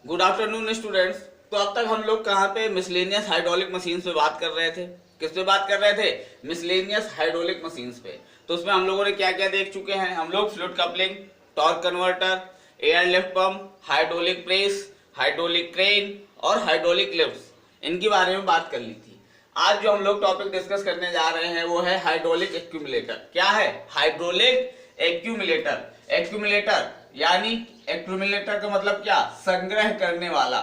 Good afternoon students. तो अब तक हम लोग कहाँ पे मिसलेनियस हाइड्रोलिक मशीन्स पे बात कर रहे थे। किस पे बात कर रहे थे? मिसलेनियस हाइड्रोलिक मशीन्स पे। तो उसमें हम लोगों ने क्या क्या देख चुके हैं? हम लोग fluid coupling, torque converter, air lift pump, hydraulic press, hydraulic crane और हाइड्रोलिक लिफ्ट्स, इनके बारे में बात कर ली थी। आज जो हम लोग टॉपिक डिस्कस करने जा रहे हैं वो है हाइड्रोलिक एक्यूमुलेटर। क्या है? Hydraulic accumulator. एक्यूमुलेटर यानी एक्यूमुलेटर का मतलब क्या? संग्रह करने वाला।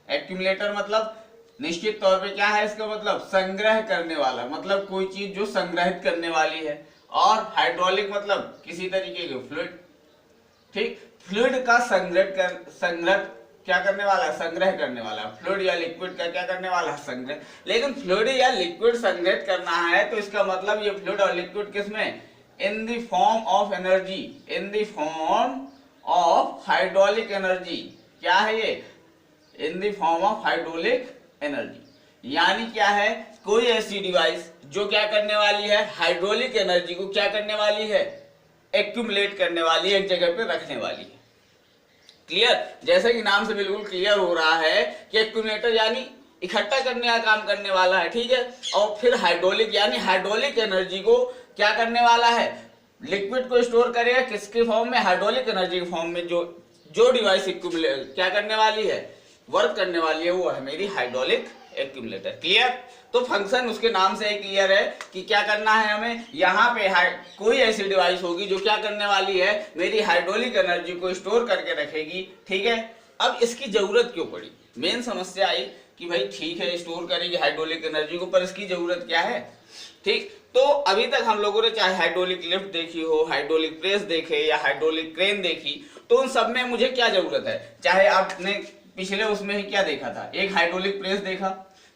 एक्यूमुलेटर मतलब निश्चित तौर पे क्या है इसका मतलब? संग्रह करने वाला, मतलब कोई चीज जो संग्रहित करने वाली है। और हाइड्रोलिक मतलब किसी तरीके के फ्लूइड। ठीक, फ्लूइड का संग्रह क्या करने वाला है? संग्रह करने वाला। फ्लूइड या लिक्विड का क्या करने वाला है? संग्रह। लेकिन फ्लूइड या लिक्विड संग्रहित करना है तो इसका मतलब ये फ्लूइड और लिक्विड किसमें? In the form of energy, in the form of hydraulic energy. क्या है ये? In the form of hydraulic energy. यानी क्या है? कोई ऐसी डिवाइस जो क्या करने वाली है? हाइड्रोलिक एनर्जी को क्या करने वाली है? एक्यूमुलेट करने वाली है, एक जगह पे रखने वाली है। क्लियर? जैसे कि नाम से बिल्कुल क्लियर हो रहा है कि एक्यूमुलेटर यानी इकट्ठा करने का काम करने वाला है। ठीक है। और फिर हाइड्रोलिक यानी हाइड्रोलिक एनर्जी को क्या करने वाला है? लिक्विड को स्टोर करेगा किसके फॉर्म में? हाइड्रोलिक एनर्जी के फॉर्म में। जो डिवाइस एक्यूमुलेट क्या करने वाली है? वर्क करने वाली है, वो है मेरी हाइड्रोलिक एक्यूमुलेटर। क्लियर? तो फंक्शन उसके नाम से ही क्लियर है कि क्या करना है हमें। यहाँ पे कोई ऐसी डिवाइस होगी जो क्या करने वाली है? मेरी हाइड्रोलिक एनर्जी को स्टोर करके रखेगी। ठीक है। अब इसकी जरूरत क्यों पड़ी? मेन समस्या आई कि भाई ठीक है स्टोर करेगी हाइड्रोलिक एनर्जी को, पर इसकी जरूरत क्या है? ठीक, तो अभी तक हम लोगों ने चाहे हाइड्रोलिक लिफ्ट देखी हो, हाइड्रोलिक प्रेस देखे या हाइड्रोलिक क्रेन देखी, तो उन सब में मुझे क्या जरूरत है? चाहे आपने पिछले उसमें ही क्या देखा था? एक हाइड्रोलिक प्रेस देखा,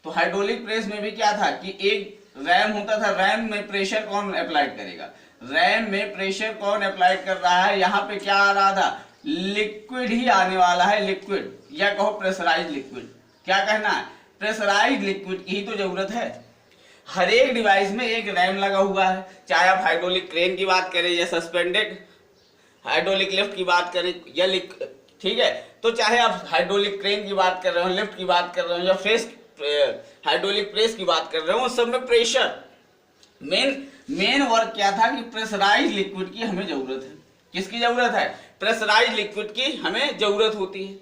तो हाइड्रोलिक प्रेस में भी क्या था कि एक रैम होता था। रैम में प्रेशर कौन अप्लाइड करेगा? रैम में प्रेशर कौन अप्लाइड कर रहा है? यहाँ पे क्या आ रहा था? लिक्विड ही आने वाला है। लिक्विड या कहो प्रेशराइज लिक्विड। क्या कहना है? प्रेशराइज लिक्विड की ही तो जरूरत है। हर एक डिवाइस में एक रैम लगा हुआ है। चाहे आप हाइड्रोलिक क्रेन की बात करें या सस्पेंडेड हाइड्रोलिक लिफ्ट की बात करें या ठीक है, तो चाहे आप हाइड्रोलिक क्रेन की बात कर रहे हो, लिफ्ट की बात कर रहे हो या हाइड्रोलिक प्रेस की बात कर रहे हो, सब में प्रेशर मेन वर्क क्या था कि प्रेशराइज लिक्विड की हमें जरूरत है। किसकी जरूरत है? प्रेशराइज लिक्विड की हमें जरूरत होती है।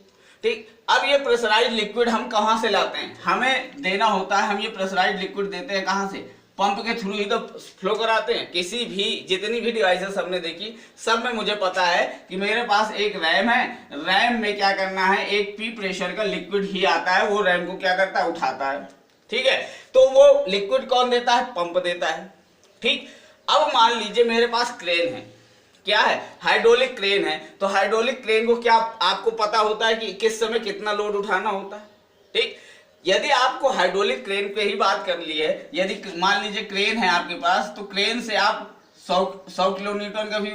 ठीक, अब ये प्रेशराइज लिक्विड हम कहां से लाते हैं? हमें देना होता है। हम ये प्रेशराइज लिक्विड देते हैं कहां से? पंप के थ्रू ही तो फ्लो कराते हैं। किसी भी जितनी भी डिवाइसेस हमने देखी सब में मुझे पता है कि मेरे पास एक रैम है। रैम में क्या करना है? एक पी प्रेशर का लिक्विड ही आता है, वो रैम को क्या करता है? उठाता है। ठीक है, तो वो लिक्विड कौन देता है? पंप देता है। ठीक, अब मान लीजिए मेरे पास क्रेन है। क्या है? हाइड्रोलिक क्रेन है। तो हाइड्रोलिक क्रेन को क्या आपको पता होता है कि किस समय कितना लोड उठाना होता है? ठीक, यदि आपको हाइड्रोलिक क्रेन पे ही बात कर ली है, यदि मान लीजिए क्रेन है आपके पास, तो क्रेन से आप 100 किलोन्यूटन का भी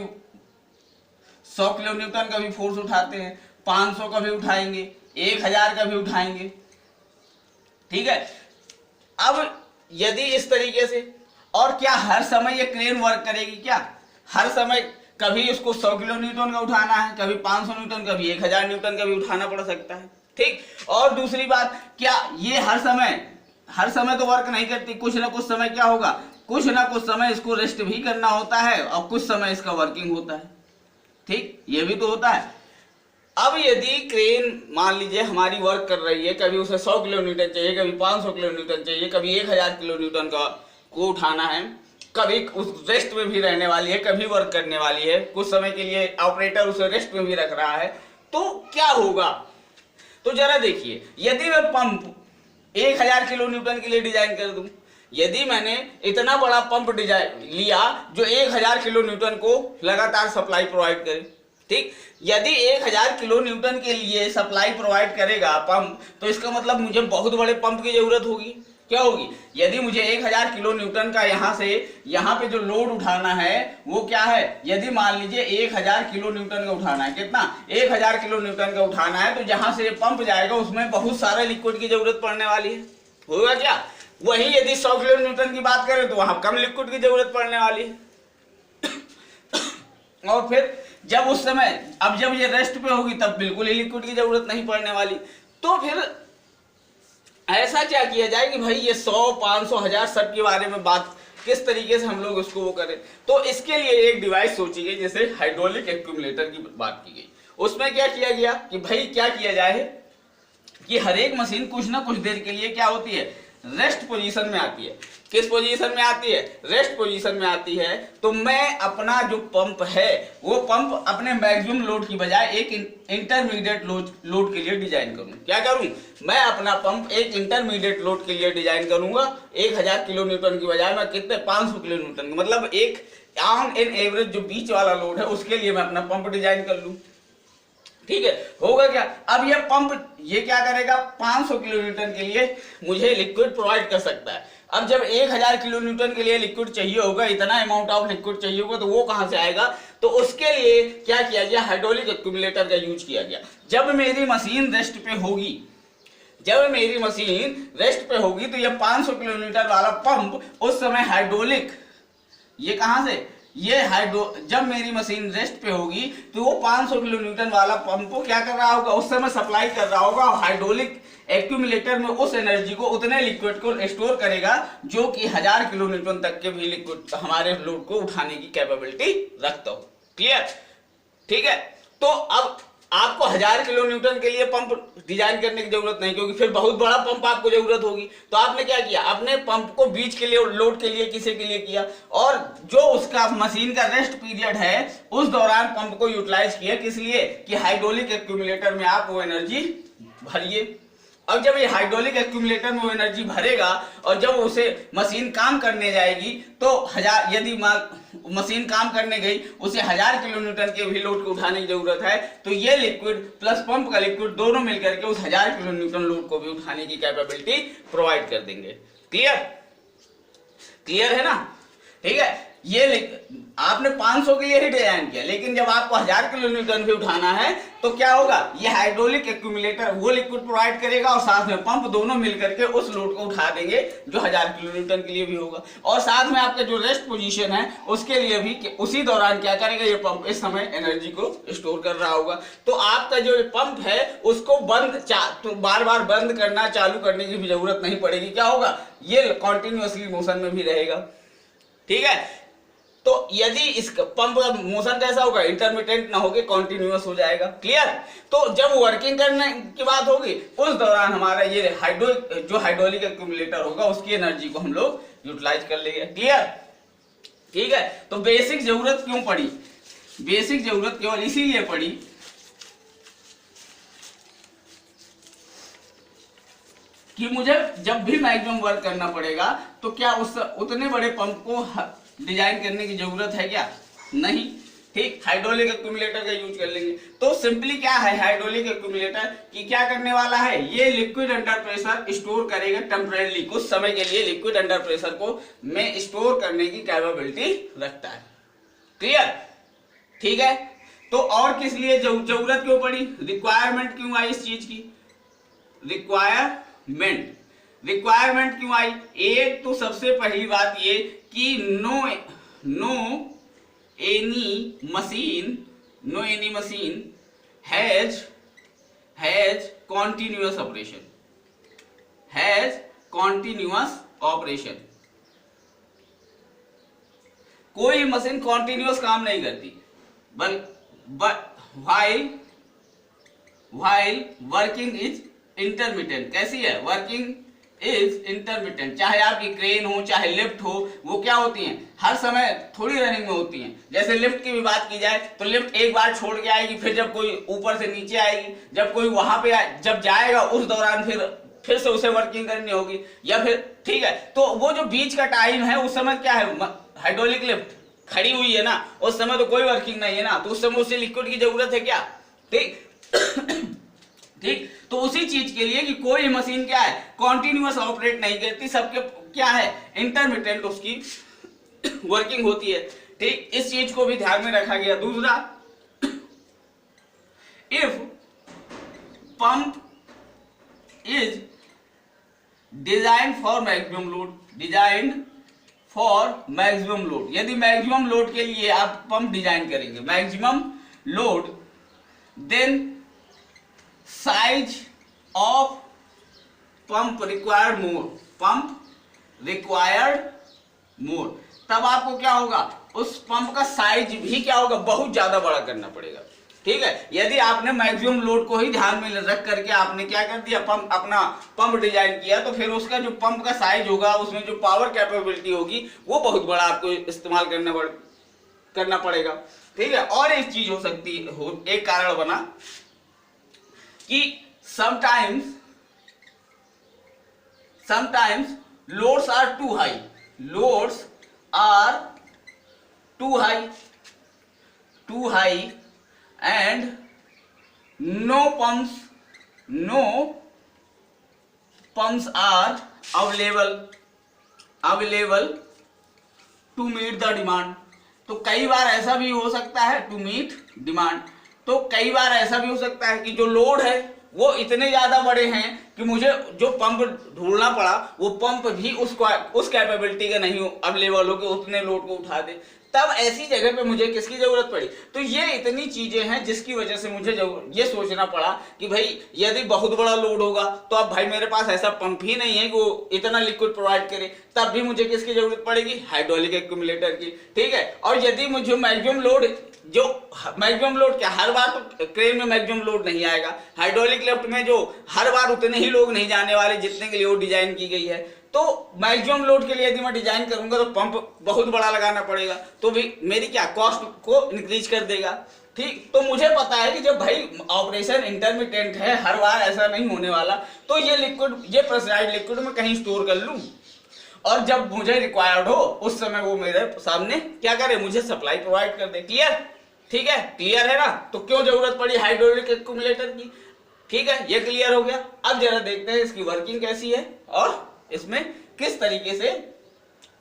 100 किलोन्यूटन का भी फोर्स उठाते हैं, 500 का भी उठाएंगे, 1000 का भी उठाएंगे। ठीक है। अब यदि इस तरीके से, और क्या हर समय ये क्रेन वर्क करेगी? क्या हर समय कभी उसको 100 किलो न्यूटन का उठाना है, कभी 500 न्यूटन, कभी 1000 न्यूटन का भी उठाना पड़ सकता है। ठीक, और दूसरी बात, क्या ये हर समय तो वर्क नहीं करती? कुछ ना कुछ समय क्या होगा? कुछ ना कुछ समय इसको रेस्ट भी करना होता है और कुछ समय इसका वर्किंग होता है। ठीक, ये भी तो होता है। अब यदि क्रेन मान लीजिए हमारी वर्क कर रही है, कभी उसे 100 किलो न्यूटन चाहिए, कभी 500 किलो न्यूटन चाहिए, कभी 1000 किलो न्यूटन को उठाना है, कभी उस रेस्ट में भी रहने वाली है, कभी वर्क करने वाली है, कुछ समय के लिए ऑपरेटर उसे रेस्ट में भी रख रहा है, तो क्या होगा? तो जरा देखिए, यदि मैं पंप 1000 किलो न्यूटन के लिए डिजाइन कर दूं, यदि मैंने इतना बड़ा पंप डिजाइन लिया जो 1000 किलो न्यूटन को लगातार सप्लाई प्रोवाइड करे। ठीक, यदि 1000 किलो न्यूटन के लिए सप्लाई प्रोवाइड करेगा पंप, तो इसका मतलब मुझे बहुत बड़े पंप की जरूरत होगी। क्या होगी? यदि मुझे 1000 किलो न्यूटन का यहाँ से यहाँ पे जो लोड उठाना है वो क्या है? यदि मान लीजिए 1000 किलो न्यूटन का उठाना है, कितना? 1000 किलो न्यूटन का उठाना है, तो जहां से पंप जाएगा उसमें बहुत सारे लिक्विड की जरूरत पड़ने वाली है। होगा क्या? वही यदि 100 किलो न्यूटन की बात करें तो वहां कम लिक्विड की जरूरत पड़ने वाली है। और फिर जब उस समय, अब जब ये रेस्ट पे होगी तब बिल्कुल ही लिक्विड की जरूरत नहीं पड़ने वाली। तो फिर ऐसा क्या किया जाए कि भाई ये 100, 500, 1000 सब के बारे में बात किस तरीके से हम लोग उसको वो करें। तो इसके लिए एक डिवाइस सोची गई, जैसे हाइड्रोलिक एक्यूमुलेटर की बात की गई। उसमें क्या किया गया कि भाई क्या किया जाए कि हर एक मशीन कुछ ना कुछ देर के लिए क्या होती है, रेस्ट पोजीशन में आती है। किस पोजीशन में आती है, रेस्ट पोजीशन में आती है। तो मैं अपना जो पंप है वो पंप अपने मैक्सिमम लोड की बजाय एक इंटरमीडिएट लोड के लिए डिजाइन करूं। क्या करूं, मैं अपना पंप एक इंटरमीडिएट लोड के लिए डिजाइन करूंगा। 1000 किलो न्यूटन की बजाय मैं कितने 500 किलो न्यूटन की, मतलब एक ऑन एन एवरेज जो बीच वाला लोड है उसके लिए मैं अपना पंप डिजाइन कर लूं। ठीक है, होगा क्या, अब ये पंप ये क्या करेगा, 500 किलो न्यूटन के लिए मुझे लिक्विड प्रोवाइड कर सकता है। अब जब 1000 किलो न्यूटन के लिए लिक्विड चाहिए होगा, इतना अमाउंट ऑफ लिक्विड चाहिए होगा, तो वो कहां से आएगा। तो उसके लिए क्या किया गया, हाइड्रोलिक एक्यूमुलेटर का यूज किया गया। जब मेरी मशीन रेस्ट पे होगी, जब मेरी मशीन रेस्ट पे होगी तो ये 500 किलो न्यूटन वाला पंप उस समय हाइड्रोलिक, ये कहां से, ये जब मेरी मशीन रेस्ट पे होगी तो वो 500 किलो न्यूटन वाला पंप को क्या कर रहा होगा, उस समय सप्लाई कर रहा होगा। हाइड्रोलिक एक्यूमुलेटर में उस एनर्जी को, उतने लिक्विड को स्टोर करेगा जो कि 1000 किलो न्यूटन तक के भी लिक्विड हमारे लोड को उठाने की कैपेबिलिटी रखता हो। क्लियर, ठीक है। तो अब आपको 1000 किलो न्यूटन के लिए पंप डिजाइन करने की जरूरत नहीं, क्योंकि फिर बहुत बड़ा पंप आपको जरूरत होगी। तो आपने क्या किया, अपने पंप को बीच के लिए लोड के लिए किसी के लिए किया, और जो उसका मशीन का रेस्ट पीरियड है उस दौरान पंप को यूटिलाइज किया। किस लिए कि हाइड्रोलिक एक्यूमुलेटर में आप वो एनर्जी भरिए। अब जब ये हाइड्रोलिक एक्यूमुलेटर में वो एनर्जी भरेगा और जब उसे मशीन काम करने जाएगी तो 1000, यदि मशीन काम करने गई, उसे 1000 किलो न्यूटन के भी लोड को उठाने की जरूरत है, तो ये लिक्विड प्लस पंप का लिक्विड दोनों मिलकर के उस 1000 किलो न्यूटन लोड को भी उठाने की कैपेबिलिटी प्रोवाइड कर देंगे। क्लियर, क्लियर है ना, ठीक है। ये आपने 500 के लिए ही डिजाइन किया, लेकिन जब आपको 1000 किलो न्यूटन भी उठाना है तो क्या होगा, ये हाइड्रोलिक एक्यूमुलेटर वो लिक्विड प्रोवाइड करेगा और साथ में पंप दोनों मिलकर के उस लोड को उठा देंगे जो 1000 किलो न्यूटन के लिए भी होगा। और साथ में आपका जो रेस्ट पोजीशन है उसके लिए भी उसी दौरान क्या करेगा, ये पंप इस समय एनर्जी को स्टोर कर रहा होगा। तो आपका जो पंप है उसको तो बार बार बंद करना, चालू करने की भी जरूरत नहीं पड़ेगी। क्या होगा, ये कंटिन्यूअसली मोशन में भी रहेगा। ठीक है, तो यदि इस पंप का मोशन कैसा होगा, इंटरमिटेंट ना होके कॉन्टिन्यूअस हो जाएगा। क्लियर, तो जब वर्किंग करने की बात होगी उस दौरान हमारा ये जो हाइड्रोलिक एक्यूमुलेटर होगा उसकी एनर्जी को हम लोग यूटिलाइज कर लेंगे। क्लियर, ठीक है। तो बेसिक जरूरत क्यों पड़ी, बेसिक जरूरत केवल इसीलिए पड़ी कि मुझे जब भी मैक्सिमम वर्क करना पड़ेगा तो क्या उतने बड़े पंप को डिजाइन करने की जरूरत है क्या, नहीं। ठीक, हाइड्रोलिक एक्यूमुलेटर का यूज कर लेंगे। तो सिंपली क्या है हाइड्रोलिक एक्यूमुलेटर कि क्या करने वाला है, ये लिक्विड अंडर प्रेशर स्टोर करेगा टेम्परेरी, कुछ समय के लिए लिक्विड अंडर प्रेशर को में स्टोर करने की कैपेबिलिटी रखता है। क्लियर, ठीक है। तो और किस लिए जरूरत क्यों पड़ी, रिक्वायरमेंट क्यों आई इस चीज की, रिक्वायरमेंट क्यों आई। एक तो सबसे पहली बात ये कि no any machine has continuous operation, कोई मशीन कॉन्टिन्यूअस काम नहीं करती, while वर्किंग इज इंटरमिटेंट। कैसी है, वर्किंग इज इंटरमिटेंट। चाहे आपकी क्रेन हो चाहे लिफ्ट हो, वो क्या होती हैं, हर समय थोड़ी रनिंग में होती हैं। जैसे लिफ्ट की भी बात की जाए तो लिफ्ट एक बार छोड़ के आएगी, फिर जब कोई ऊपर से नीचे आएगी, जब कोई वहां पे जब जाएगा उस दौरान फिर से उसे वर्किंग करनी होगी, या फिर ठीक है। तो वो जो बीच का टाइम है उस समय क्या है, हाइड्रोलिक लिफ्ट खड़ी हुई है ना, उस समय तो कोई वर्किंग नहीं है ना, तो उस समय उसे लिक्विड की जरूरत है क्या, ठीक ठीक। तो उसी चीज के लिए कि कोई मशीन क्या है कॉन्टिन्यूअस ऑपरेट नहीं करती, सबके क्या है इंटरमिटेंट उसकी वर्किंग होती है। ठीक, इस चीज को भी ध्यान में रखा गया। दूसरा, if pump is design for maximum load, यदि मैक्सिमम लोड के लिए आप पंप डिजाइन करेंगे, maximum load, then size of pump required more, pump required more, तब आपको क्या होगा, उस पंप का साइज भी क्या होगा, बहुत ज्यादा बड़ा करना पड़ेगा। ठीक है, यदि आपने मैक्सिमम लोड को ही ध्यान में रख करके आपने क्या कर दिया, पंप अपना पंप डिजाइन किया, तो फिर उसका जो पंप का साइज होगा, उसमें जो पावर कैपेबिलिटी होगी वो बहुत बड़ा आपको इस्तेमाल करना पड़ेगा। ठीक है, और एक चीज हो सकती है, एक कारण बना कि sometimes loads are too high, loads are too high and no pumps are available to meet the demand। तो कई बार ऐसा भी हो सकता है, टू मीट डिमांड, तो कई बार ऐसा भी हो सकता है कि जो लोड है वो इतने ज्यादा बड़े हैं कि मुझे जो पंप ढूंढना पड़ा वो पंप भी उस कैपेबिलिटी का नहीं अवेलेबल हो कि उतने लोड को उठा दे, तब ऐसी जगह पे मुझे किसकी जरूरत पड़ी। तो ये इतनी चीजें हैं जिसकी वजह से मुझे ये सोचना पड़ा कि भाई यदि बहुत बड़ा लोड होगा तो अब भाई मेरे पास ऐसा पंप ही नहीं है कि वो इतना लिक्विड प्रोवाइड करे, तब भी मुझे किसकी जरूरत पड़ेगी, हाइड्रोलिक एक्यूमुलेटर की। ठीक है, और यदि मुझे मैक्सिमम लोड क्या, हर बार तो क्रेन में मैक्सिमम लोड नहीं आएगा, हाइड्रोलिक लिफ्ट में जो हर बार उतने ही लोग नहीं जाने वाले जितने के लिए वो डिजाइन की गई है, तो मैक्सिमम लोड के लिए यदि मैं डिजाइन करूंगा तो पंप बहुत बड़ा लगाना पड़ेगा, तो भी मेरी क्या कॉस्ट को इंक्रीज कर देगा। ठीक, तो मुझे पता है कि जब भाई ऑपरेशन इंटरमिटेंट है, हर बार ऐसा नहीं होने वाला, तो ये प्रेशराइज्ड लिक्विड में कहीं स्टोर कर लूं और जब मुझे रिक्वायर्ड हो उस समय वो मेरे सामने क्या करे, मुझे सप्लाई प्रोवाइड कर दे। क्लियर? ठीक है, क्लियर है ना। तो क्यों जरूरत पड़ी हाइड्रोलिक एक्यूमुलेटर की। ठीक है, ये क्लियर हो गया। अब जरा देखते हैं इसकी वर्किंग कैसी है और इसमें किस तरीके से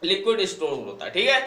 लिक्विड स्टोर होता है। ठीक है,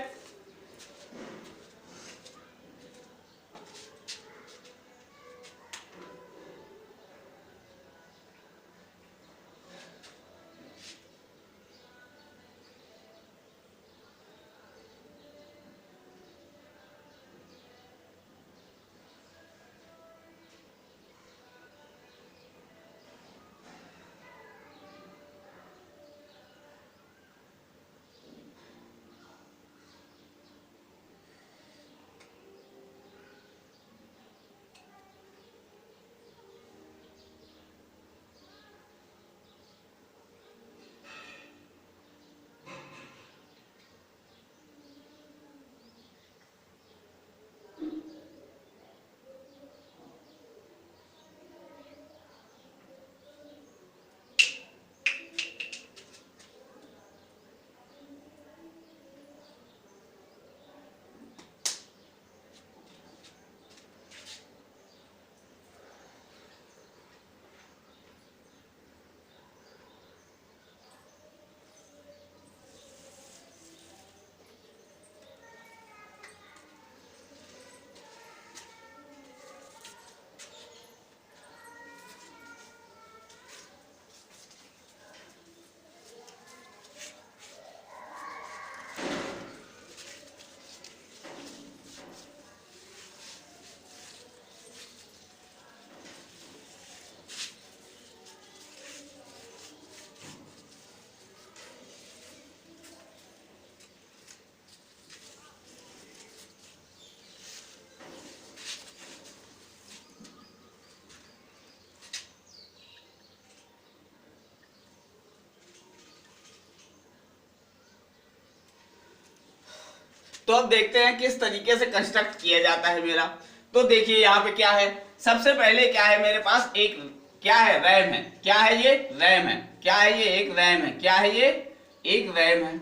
तो अब देखते हैं किस तरीके से कंस्ट्रक्ट किया जाता है मेरा। तो देखिए यहाँ पे क्या है, सबसे पहले क्या है मेरे पास, एक क्या है, रैम है। क्या है ये, रैम है। क्या है ये, एक रैम है। क्या है ये, एक रैम है।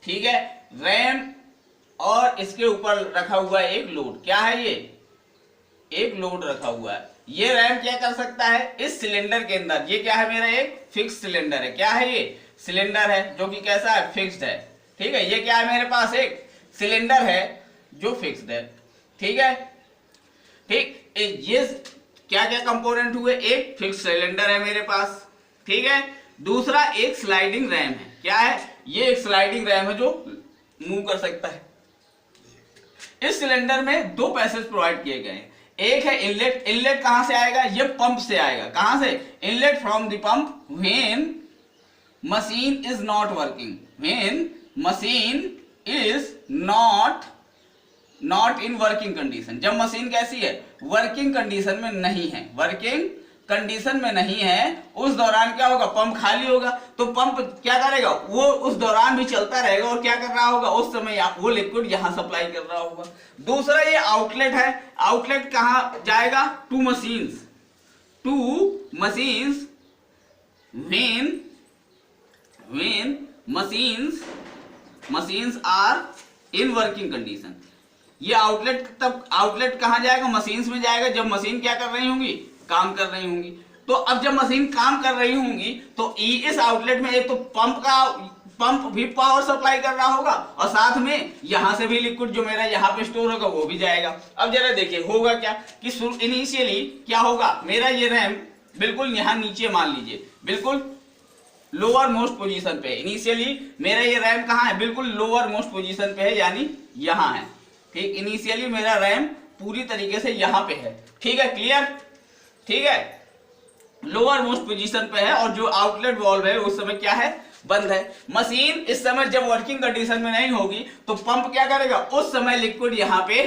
ठीक है, रैम और इसके ऊपर रखा हुआ है एक लोड। क्या है ये, एक लोड रखा हुआ है। ये रैम क्या कर सकता है, इस सिलेंडर के अंदर, ये क्या है मेरा एक फिक्स सिलेंडर है। क्या है ये, सिलेंडर है जो कि कैसा है, फिक्स्ड है। ठीक है, ये क्या है मेरे पास, एक सिलेंडर है जो फिक्स्ड है। ठीक है, ठीक, ये क्या क्या कंपोनेंट हुए, एक फिक्स सिलेंडर है मेरे पास। ठीक है, दूसरा एक स्लाइडिंग रैम है। क्या है, ये एक स्लाइडिंग रैम है जो मूव कर सकता है। इस सिलेंडर में दो पैसेज प्रोवाइड किए गए हैं, एक है इनलेट। इनलेट कहां से आएगा? ये पंप से आएगा। कहां से? Inlet from the pump when machine is not working, when machine is not in working condition. जब मशीन कैसी है? वर्किंग कंडीशन में नहीं है, वर्किंग कंडीशन में नहीं है, उस दौरान क्या होगा? पंप खाली होगा। तो पंप क्या करेगा? वो उस दौरान भी चलता रहेगा और क्या कर रहा होगा? उस समय वो लिक्विड यहां सप्लाई कर रहा होगा। दूसरा ये आउटलेट है। आउटलेट कहां जाएगा? Two machines, two machines when machines are in working condition. ये आउटलेट तब आउटलेट कहां जाएगा? मशीन्स में जाएगा, जब मशीन क्या कर रही होंगी? काम कर रही होंगी। तो अब जब मशीन काम कर रही होंगी तो इस आउटलेट में एक तो पंप भी पावर सप्लाई कर रहा होगा और साथ में यहां से भी लिक्विड जो मेरा यहाँ पे स्टोर होगा वो भी जाएगा। अब जरा देखिए होगा क्या कि इनिशियली क्या होगा? मेरा ये रैम बिल्कुल यहाँ नीचे मान लीजिए, बिल्कुल लोअर मोस्ट पोजीशन पे। इनिशियली मेरा ये रैम कहाँ है? बिल्कुल लोअर मोस्ट पोजीशन पे है, यानी यहाँ है। ठीक, इनिशियली मेरा रैम पूरी तरीके से यहाँ पे है। ठीक है, क्लियर? ठीक है, लोअर मोस्ट पोजीशन पे है और जो आउटलेट वाल्व है उस समय क्या है? बंद है। मशीन इस समय जब वर्किंग कंडीशन में नहीं होगी तो पंप क्या करेगा? उस समय लिक्विड यहाँ पे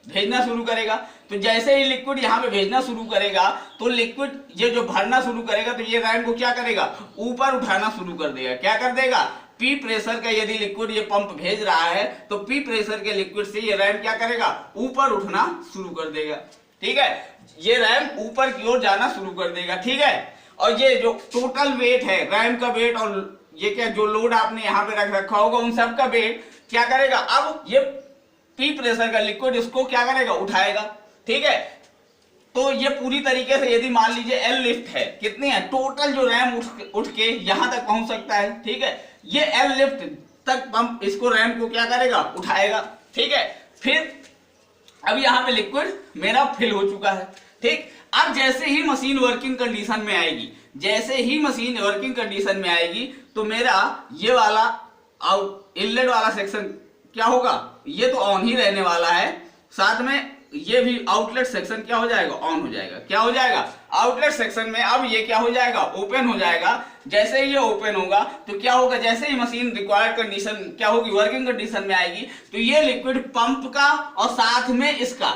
भेजना शुरू करेगा। तो जैसे ही लिक्विड यहाँ पे भेजना शुरू करेगा तो लिक्विड ये जो भरना शुरू करेगा तो ये रैम को क्या करेगा? ऊपर उठाना शुरू कर देगा। क्या कर देगा? पी प्रेशर का यदि लिक्विड ये पंप भेज रहा है तो पी प्रेशर के लिक्विड से ये रैम क्या करेगा? ऊपर उठना शुरू कर देगा। ठीक है, ये रैम ऊपर की ओर जाना शुरू कर देगा। ठीक है, और ये जो टोटल वेट है, रैम का वेट और ये क्या जो लोड आपने यहाँ पे रख रखा होगा उन सब का वेट क्या करेगा? अब ये पी प्रेशर का लिक्विड इसको क्या करेगा? उठाएगा। ठीक है, तो ये पूरी तरीके से यदि मान लीजिए एल लिफ्ट है, कितनी है टोटल जो रैम उठ के यहां तक पहुंच सकता है। ठीक है, ये एल लिफ्ट तक पंप इसको रैम को क्या करेगा? उठाएगा। ठीक है, फिर अब यहाँ पे लिक्विड मेरा फिल हो चुका है। ठीक, अब जैसे ही मशीन वर्किंग कंडीशन में आएगी, जैसे ही मशीन वर्किंग कंडीशन में आएगी तो मेरा ये वाला इनलेट वाला सेक्शन क्या होगा? ये तो ऑन ही रहने वाला है, साथ में ये भी आउटलेट सेक्शन क्या हो जाएगा? ऑन हो जाएगा। क्या हो जाएगा? आउटलेट सेक्शन में अब ये क्या हो जाएगा? ओपन हो जाएगा। जैसे ही ये ओपन होगा तो क्या होगा? जैसे ही मशीन रिक्वायर्ड कंडीशन क्या होगी? वर्किंग कंडीशन में आएगी तो ये लिक्विड पंप का और साथ में इसका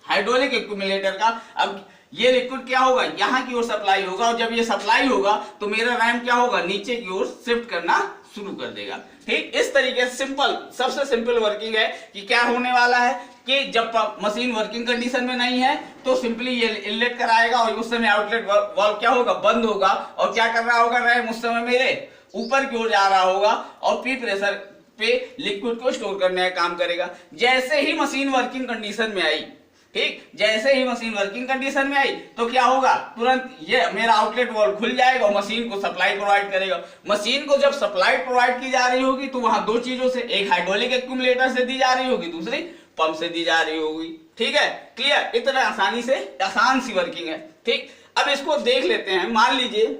हाइड्रोलिक एक्यूमुलेटर का, अब ये लिक्विड क्या होगा? यहाँ की ओर सप्लाई होगा और जब ये सप्लाई होगा तो मेरा रैम क्या होगा? नीचे की ओर शिफ्ट करना शुरू कर देगा। ठीक, इस तरीके से सिंपल, सबसे सिंपल वर्किंग है कि क्या होने वाला है कि जब मशीन वर्किंग कंडीशन में नहीं है तो सिंपली ये इनलेट कराएगा और उस समय आउटलेट वाल्व क्या होगा? बंद होगा और क्या कर रहा होगा? रैम उस समय मेरे ऊपर की ओर जा रहा होगा और पी प्रेशर पे लिक्विड को स्टोर करने का काम करेगा। जैसे ही मशीन वर्किंग कंडीशन में आई, ठीक, जैसे ही मशीन वर्किंग कंडीशन में आई तो क्या होगा? तुरंत ये मेरा आउटलेट वाल्व खुल जाएगा और मशीन को सप्लाई प्रोवाइड करेगा। मशीन को जब सप्लाई प्रोवाइड की जा रही होगी तो वहां दो चीजों से, एक हाइड्रोलिक एक्यूमुलेटर से दी जा रही होगी, दूसरी पंप से दी जा रही होगी। ठीक है, क्लियर? इतना आसानी से आसान सी वर्किंग है। ठीक, अब इसको देख लेते हैं। मान लीजिए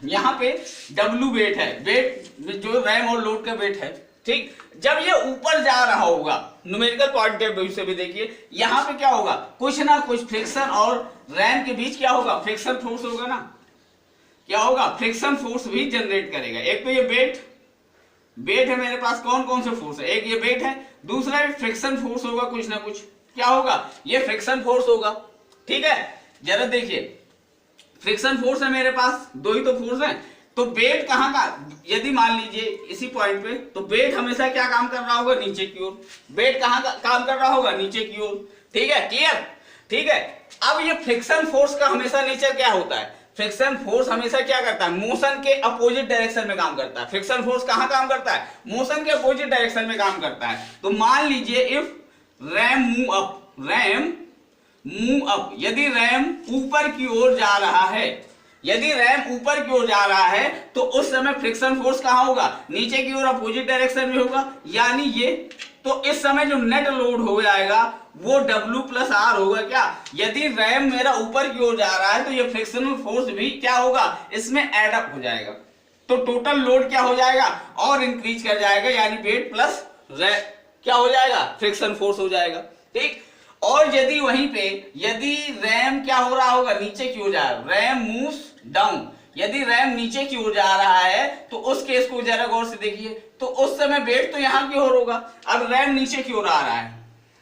यहाँ पे W वेट है, वेट जो रैम और लोड का वेट है। ठीक, जब ये ऊपर जा रहा होगा, न्यूमेरिकल पॉइंट ऑफ व्यू से भी देखिए, यहाँ पे क्या होगा? कुछ ना कुछ फ्रिक्शन और रैम के बीच क्या होगा? फ्रिक्शन फोर्स होगा ना। क्या होगा? फ्रिक्शन फोर्स भी जनरेट करेगा। एक तो ये वेट है मेरे पास, कौन कौन से फोर्स है? एक ये वेट है, दूसरा फ्रिक्शन फोर्स होगा कुछ ना कुछ। क्या होगा? ये फ्रिक्शन फोर्स होगा। ठीक है, जरा देखिए, फ्रिक्शन फोर्स है मेरे पास, दो ही तो फोर्स है। तो वेट कहाँ का? यदि मान लीजिए इसी पॉइंट पे, तो वेट हमेशा क्या काम कर रहा होगा? नीचे की ओर। वेट कहाँ का काम कर रहा होगा? नीचे की ओर। ठीक है, क्लियर? ठीक है, अब ये फ्रिक्शन फोर्स का हमेशा नेचर क्या होता है? फ्रिक्शन फोर्स हमेशा क्या करता है? मोशन के अपोजिट डायरेक्शन में काम करता है। फ्रिक्शन फोर्स कहाँ काम करता है? मोशन के अपोजिट डायरेक्शन में काम करता है। तो मान लीजिए इफ रैम मूव अप, यदि रैम ऊपर की ओर जा रहा है, यदि रैम ऊपर की ओर जा रहा है तो उस समय फ्रिक्शन फोर्स कहाँ होगा? नीचे की ओर अपोजिट डायरेक्शन में होगा, यानी ये। तो इस समय जो नेट लोड हो जाएगा वो W प्लस R होगा। क्या? यदि रैम मेरा ऊपर की ओर जा रहा है तो ये फ्रिक्शनल फोर्स भी क्या होगा? इसमें एड अप हो जाएगा। तो टोटल लोड क्या हो जाएगा? और इंक्रीज कर जाएगा, यानी वेट प्लस क्या हो जाएगा? फ्रिक्शन फोर्स हो जाएगा। ठीक, और यदि वहीं पे यदि रैम क्या हो रहा होगा, नीचे की ओर जा रहा है, रैम मूव्स डाउन, यदि रैम नीचे की ओर जा रहा है तो उस केस को जरा गौर से देखिए, तो उस समय वेट तो यहां की ओर होगा। अब रैम नीचे की ओर आ रहा है,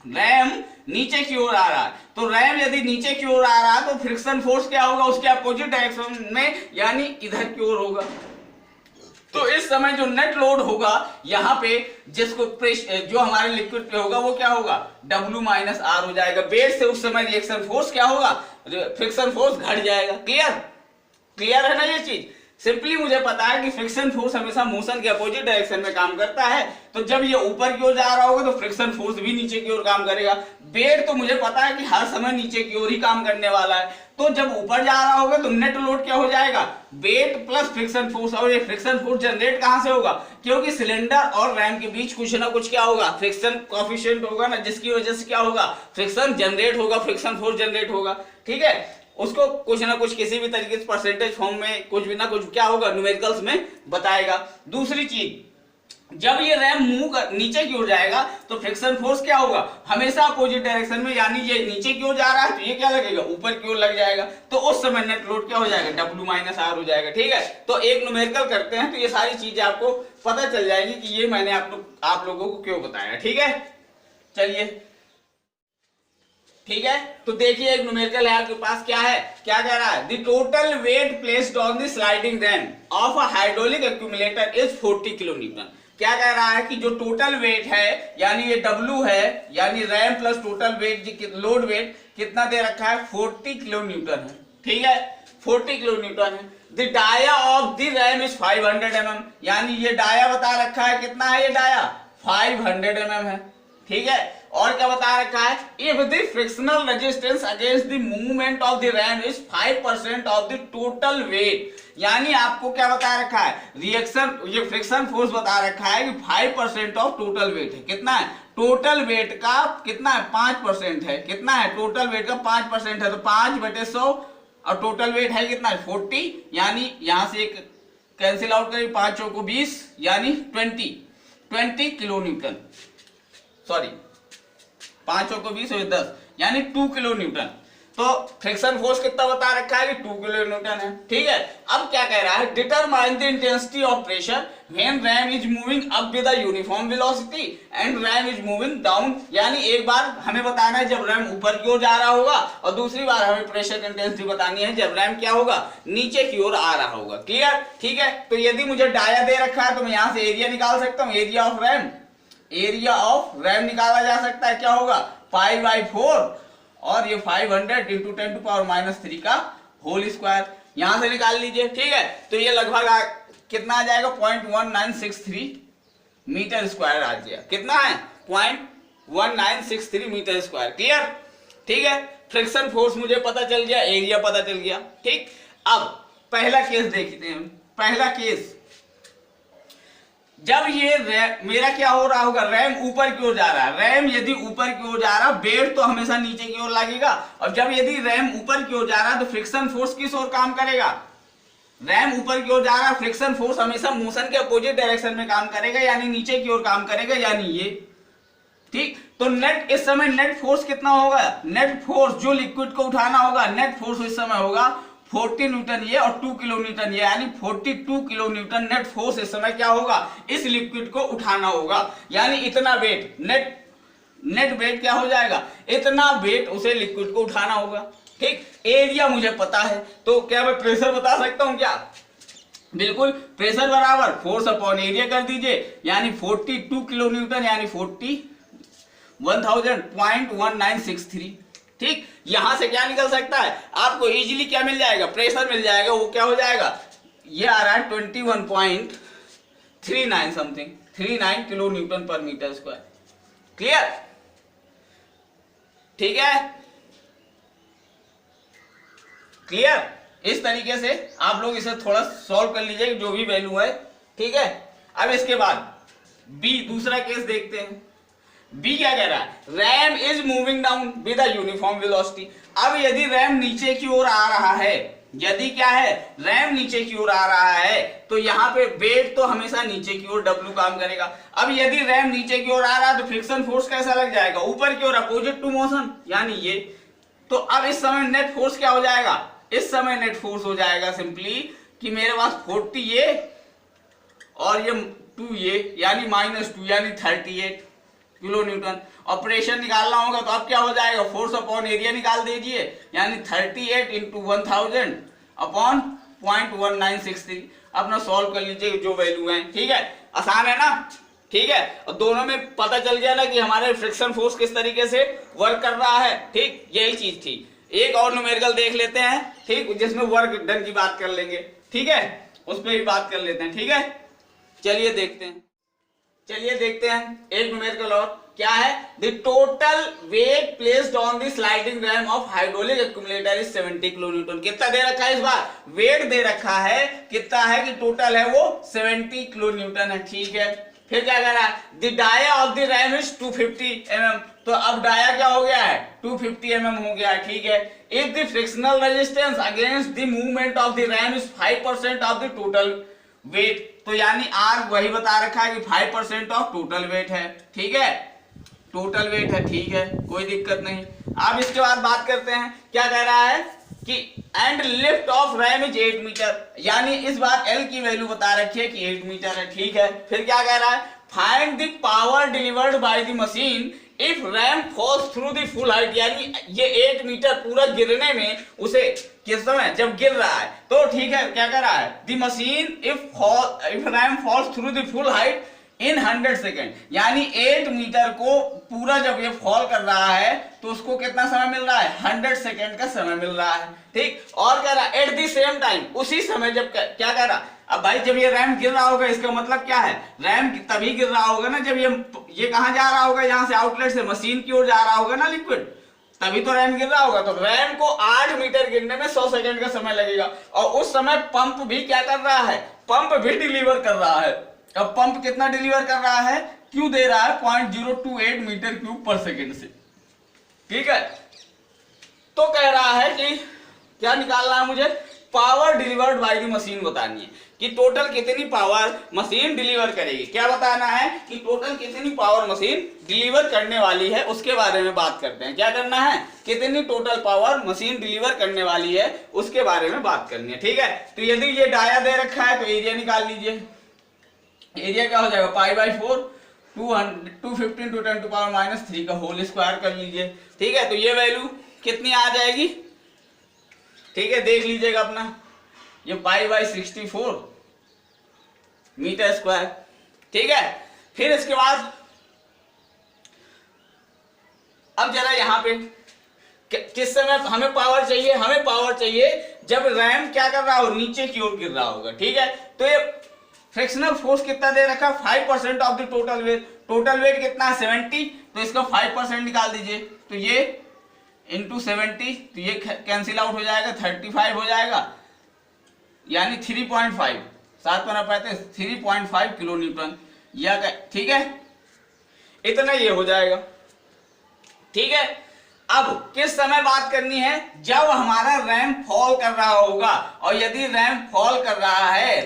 रैम नीचे की ओर आ रहा है, तो रैम यदि नीचे की ओर आ रहा है तो फ्रिक्शन फोर्स क्या होगा, उसके अपोजिट डायरेक्शन में यानी इधर की ओर होगा। तो इस समय जो नेट लोड होगा यहाँ पे जिसको जो हमारे लिक्विड पे होगा वो क्या होगा, W माइनस आर हो जाएगा। वेट से उस समय रिएक्शन फोर्स क्या होगा, फ्रिक्शन फोर्स घट जाएगा। क्लियर, क्लियर है ना ये चीज। सिंपली मुझे पता है कि फ्रिक्शन फोर्स हमेशा मोशन के अपोजिट डायरेक्शन में काम करता है, तो जब ये ऊपर की ओर जा रहा होगा तो फ्रिक्शन फोर्स भी नीचे की ओर काम करेगा। वेट तो मुझे पता है कि हर समय नीचे की ओर ही काम करने वाला है, तो जब ऊपर जा रहा होगा तो नेट लोड क्या हो जाएगा, वेट प्लस फ्रिक्शन फोर्स। और ये फ्रिक्शन फोर्स जनरेट कहां से होगा, क्योंकि सिलेंडर और रैम के बीच कुछ ना कुछ क्या होगा, फ्रिक्शन कोएफिशिएंट होगा ना, जिसकी वजह से क्या होगा, फ्रिक्शन जनरेट होगा, फ्रिक्शन फोर्स जनरेट होगा। ठीक है, उसको कुछ ना कुछ किसी भी तरीके से परसेंटेज फॉर्म में कुछ भी ना कुछ क्या होगा, न्यूमेरिकल्स में बताएगा। दूसरी चीज, जब ये रैम मूव नीचे की ओर जाएगा तो फ्रिक्शन फोर्स क्या होगा, हमेशा अपोजिट डायरेक्शन में, यानी ये नीचे की ओर जा रहा है तो ये क्या लगेगा, ऊपर की ओर लग जाएगा। तो उस समय नेट लोड क्या हो जाएगा, W माइनस आर हो जाएगा। ठीक है, तो एक न्यूमेरिकल करते हैं तो ये सारी चीजें आपको पता चल जाएगी कि ये मैंने आप लोगों को क्यों बताया। ठीक है, चलिए ठीक है, तो देखिए एक न्यूमेरिकल है आपके पास, क्या है, क्या कह रहा है, the total weight placed on the sliding RAM of a hydraulic accumulator is 40 kilo Newton. क्या कह रहा है कि जो टोटल वेट है, यानी ये W है, यानी ram plus total weight, load weight कितना दे रखा है, 40 किलो न्यूटन है। ठीक है, 40 किलो न्यूटन है। The dia of the ram is 500 mm, यानी ये डाया बता रखा है, कितना है ये डाया, 500 mm है। ठीक है, और क्या बता रखा है, if the frictional resistance against the movement of the ram is 5% of the total weight, यानी आपको क्या बता रखा है, रिएक्शन, ये फ्रिक्शन फोर्स बता रखा है कि 5% ऑफ टोटल वेट है। कितना है, टोटल वेट का कितना है, 5% है। कितना है, टोटल वेट का 5% है, तो 5/100, और टोटल वेट है कितना है, 40, यानी यहां से एक कैंसिल आउट करें, 5 चौको 20, यानी 20 किलो न्यूटन, सॉरी 5 चौको 20 और 10, यानी 2 किलो न्यूटन। तो फ्रिक्शन फोर्स कितना बता रखा है कि 2 किलो न्यूटन है। ठीक है, अब क्या कह रहा है, determine the intensity of pressure when RAM is moving up with a uniform velocity and RAM is moving down, यानी एक बार हमें बताना है जब रैम ऊपर की ओर जा रहा होगा, और दूसरी बार हमें प्रेशर की इंटेंसिटी बतानी है जब रैम क्या होगा, नीचे की ओर आ रहा होगा। क्लियर, ठीक है, तो यदि मुझे डाया दे रखा है तो मैं यहां से एरिया निकाल सकता हूं, area of RAM, area of RAM निकाला जा सकता है, क्या होगा, 5/4, और ये 500 इंटू 10⁻³ का होल स्क्वायर, यहां से निकाल लीजिए। ठीक है, तो ये लगभग कितना आ जाएगा, 0.1963 मीटर स्क्वायर आ जाएगा। कितना है, 0.1963 मीटर स्क्वायर। क्लियर, ठीक है, फ्रिक्शन फोर्स मुझे पता चल गया, एरिया पता चल गया। ठीक, अब पहला केस देखते हैं। पहला केस, जब ये मेरा क्या हो रहा होगा, रैम ऊपर की ओर जा रहा है, रैम यदि ऊपर की ओर जा रहा है, वेट तो हमेशा नीचे की ओर लगेगा, और जब यदि रैम ऊपर की ओर जा रहा है तो फ्रिक्शन फोर्स किस ओर काम करेगा, रैम ऊपर की ओर जा रहा है, फ्रिक्शन फोर्स हमेशा मोशन के अपोजिट डायरेक्शन में काम करेगा, यानी नीचे की ओर काम करेगा, यानी ये। ठीक, तो नेट इस समय नेट फोर्स कितना होगा, नेट फोर्स जो लिक्विड को उठाना होगा, नेट फोर्स इस समय होगा 40 न्यूटन ये, और 2 किलो न्यूटन ये, यानी 42 किलो न्यूटन नेट फोर्स इस समय क्या होगा, इस लिक्विड को उठाना होगा, यानी इतना वेट, नेट वेट क्या हो जाएगा, इतना वेट उसे लिक्विड को उठाना होगा। ठीक, एरिया मुझे पता है, तो क्या मैं प्रेशर बता सकता हूं क्या, बिल्कुल, प्रेशर बराबर फोर्स अपॉन एरिया कर दीजिए, यानी 42 किलो न्यूटन, यानी 1000.1963। ठीक, यहां से क्या निकल सकता है, आपको इजीली क्या मिल जाएगा, प्रेशर मिल जाएगा, वो क्या हो जाएगा, ये आ रहा है 21.39 समथिंग, 39 किलो न्यूटन पर मीटर स्क्वायर। क्लियर, ठीक है, क्लियर, इस तरीके से आप लोग इसे थोड़ा सॉल्व कर लीजिए, जो भी वैल्यू है। ठीक है, अब इसके बाद बी, दूसरा केस देखते हैं। बी क्या कह रहा है, RAM is moving down with a uniform velocity. अब यदि रैम नीचे की ओर आ रहा है, यदि क्या है, रैम नीचे की ओर आ रहा है, तो यहाँ पे वेट तो हमेशा नीचे की ओर W काम करेगा। अब यदि रैम नीचे की ओर आ रहा है तो फ्रिक्शन फोर्स कैसा लग जाएगा, ऊपर की ओर, अपोजिट टू मोशन, यानी ये। तो अब इस समय नेट फोर्स क्या हो जाएगा, इस समय नेट फोर्स हो जाएगा सिंपली कि मेरे पास 40 ये और ये 2 ये, यानी -2, यानी 38 किलो न्यूटन। ऑपरेशन निकालना होगा तो अब क्या हो जाएगा, फोर्स अपॉन एरिया निकाल दीजिए, यानी 38 इंटू 1000 अपॉन 0.1963। अपना सॉल्व कर लीजिए जो वैल्यू है, ठीक है, आसान है ना, ठीक है। और दोनों में पता चल गया ना कि हमारे फ्रिक्शन फोर्स किस तरीके से वर्क कर रहा है, ठीक, यही चीज थी। एक और न्यूमेरिकल देख लेते हैं, ठीक, जिसमें वर्क डन की बात कर लेंगे, ठीक है, उस पर भी बात कर लेते हैं, ठीक है। चलिए देखते हैं, एक न्यूमेरिकल और क्या है, the total weight placed on the sliding RAM of hydraulic accumulator is 70 kilo Newton. कितना दे रखा है, इस बार वेट दे रखा है, कितना है कि टोटल है वो 70 किलो न्यूटन है, ठीक है। फिर क्या कह रहा है, the dia of the ram is 250 mm। तो अब डाया क्या हो गया है, 250 mm हो गया है, ठीक है। If the frictional resistance against the movement of the ram is 5% of the total weight, तो यानी आर वही बता रखा है कि 5% ऑफ टोटल वेट है, ठीक है, टोटल वेट है, ठीक है, कोई दिक्कत नहीं। अब इसके बाद बात करते हैं, क्या कह रहा है कि and lift of ram is 8 metre, यानी इस बार एल की वैल्यू बता रखी है कि 8 मीटर है, ठीक है। फिर क्या कह रहा है, find the power delivered by the machine if ram falls through the full height, यानी ये 8 मीटर पूरा गिरने में उसे किस समय, जब गिर रहा है, तो ठीक है, क्या कर रहा है, the machine if ram falls through the full height in 100 second, यानी 8 मीटर को पूरा जब ये फॉल कर रहा है तो उसको कितना समय मिल रहा है, 100 सेकेंड का समय मिल रहा है, ठीक। और कह रहा है एट द सेम टाइम, उसी समय जब क्या कह रहा, अब भाई जब ये रैम गिर रहा होगा, इसका मतलब क्या है, रैम तभी गिर रहा होगा ना जब ये कहां जा रहा होगा, यहाँ से आउटलेट से मशीन की ओर जा रहा होगा ना लिक्विड, तभी तो रैम गिर रहा होगा। तो रैम को 8 मीटर गिरने में 100 सेकेंड का समय लगेगा, और उस समय पंप भी क्या कर रहा है, पंप भी डिलीवर कर रहा है। अब पंप कितना डिलीवर कर रहा है, क्यों दे रहा है, 0.028 मीटर क्यूब पर सेकेंड से, ठीक है। तो कह रहा है कि क्या निकालना है मुझे, power delivered by the machine बतानी है कि टोटल कितनी पावर मशीन डिलीवर करेगी। क्या बताना है कि टोटल कितनी पावर मशीन डिलीवर करने वाली है, उसके बारे में बात करते हैं। क्या करना है, कितनी टोटल पावर मशीन डिलीवर करने वाली है उसके बारे में बात करनी है, ठीक है। तो यदि ये डाया दे रखा है तो एरिया निकाल लीजिए, एरिया क्या हो जाएगा, π/4 215 × 10⁻³ का होल स्क्वायर कर लीजिए, ठीक है। तो ये वैल्यू कितनी आ जाएगी, ठीक है, देख लीजिएगा अपना, ये π/64 मीटर स्क्वायर, ठीक है। फिर इसके बाद अब जरा यहाँ पे किस समय हमें पावर चाहिए, हमें पावर चाहिए जब रैम क्या कर रहा हो, नीचे की ओर गिर रहा होगा, ठीक है। तो ये फ्रिक्शनल फोर्स कितना दे रखा है, 5% of the total weight, total weight कितना है 70, तो इसका 5% निकाल दीजिए, तो ये इंटू 70, तो ये कैंसिल आउट हो जाएगा, 35 हो जाएगा, यानी 3.5, 3.5 किलो न्यूटन, या ठीक है, इतना ये हो जाएगा, ठीक है। अब किस समय बात करनी है, जब हमारा रैम फॉल कर रहा होगा, और यदि रैम फॉल कर रहा है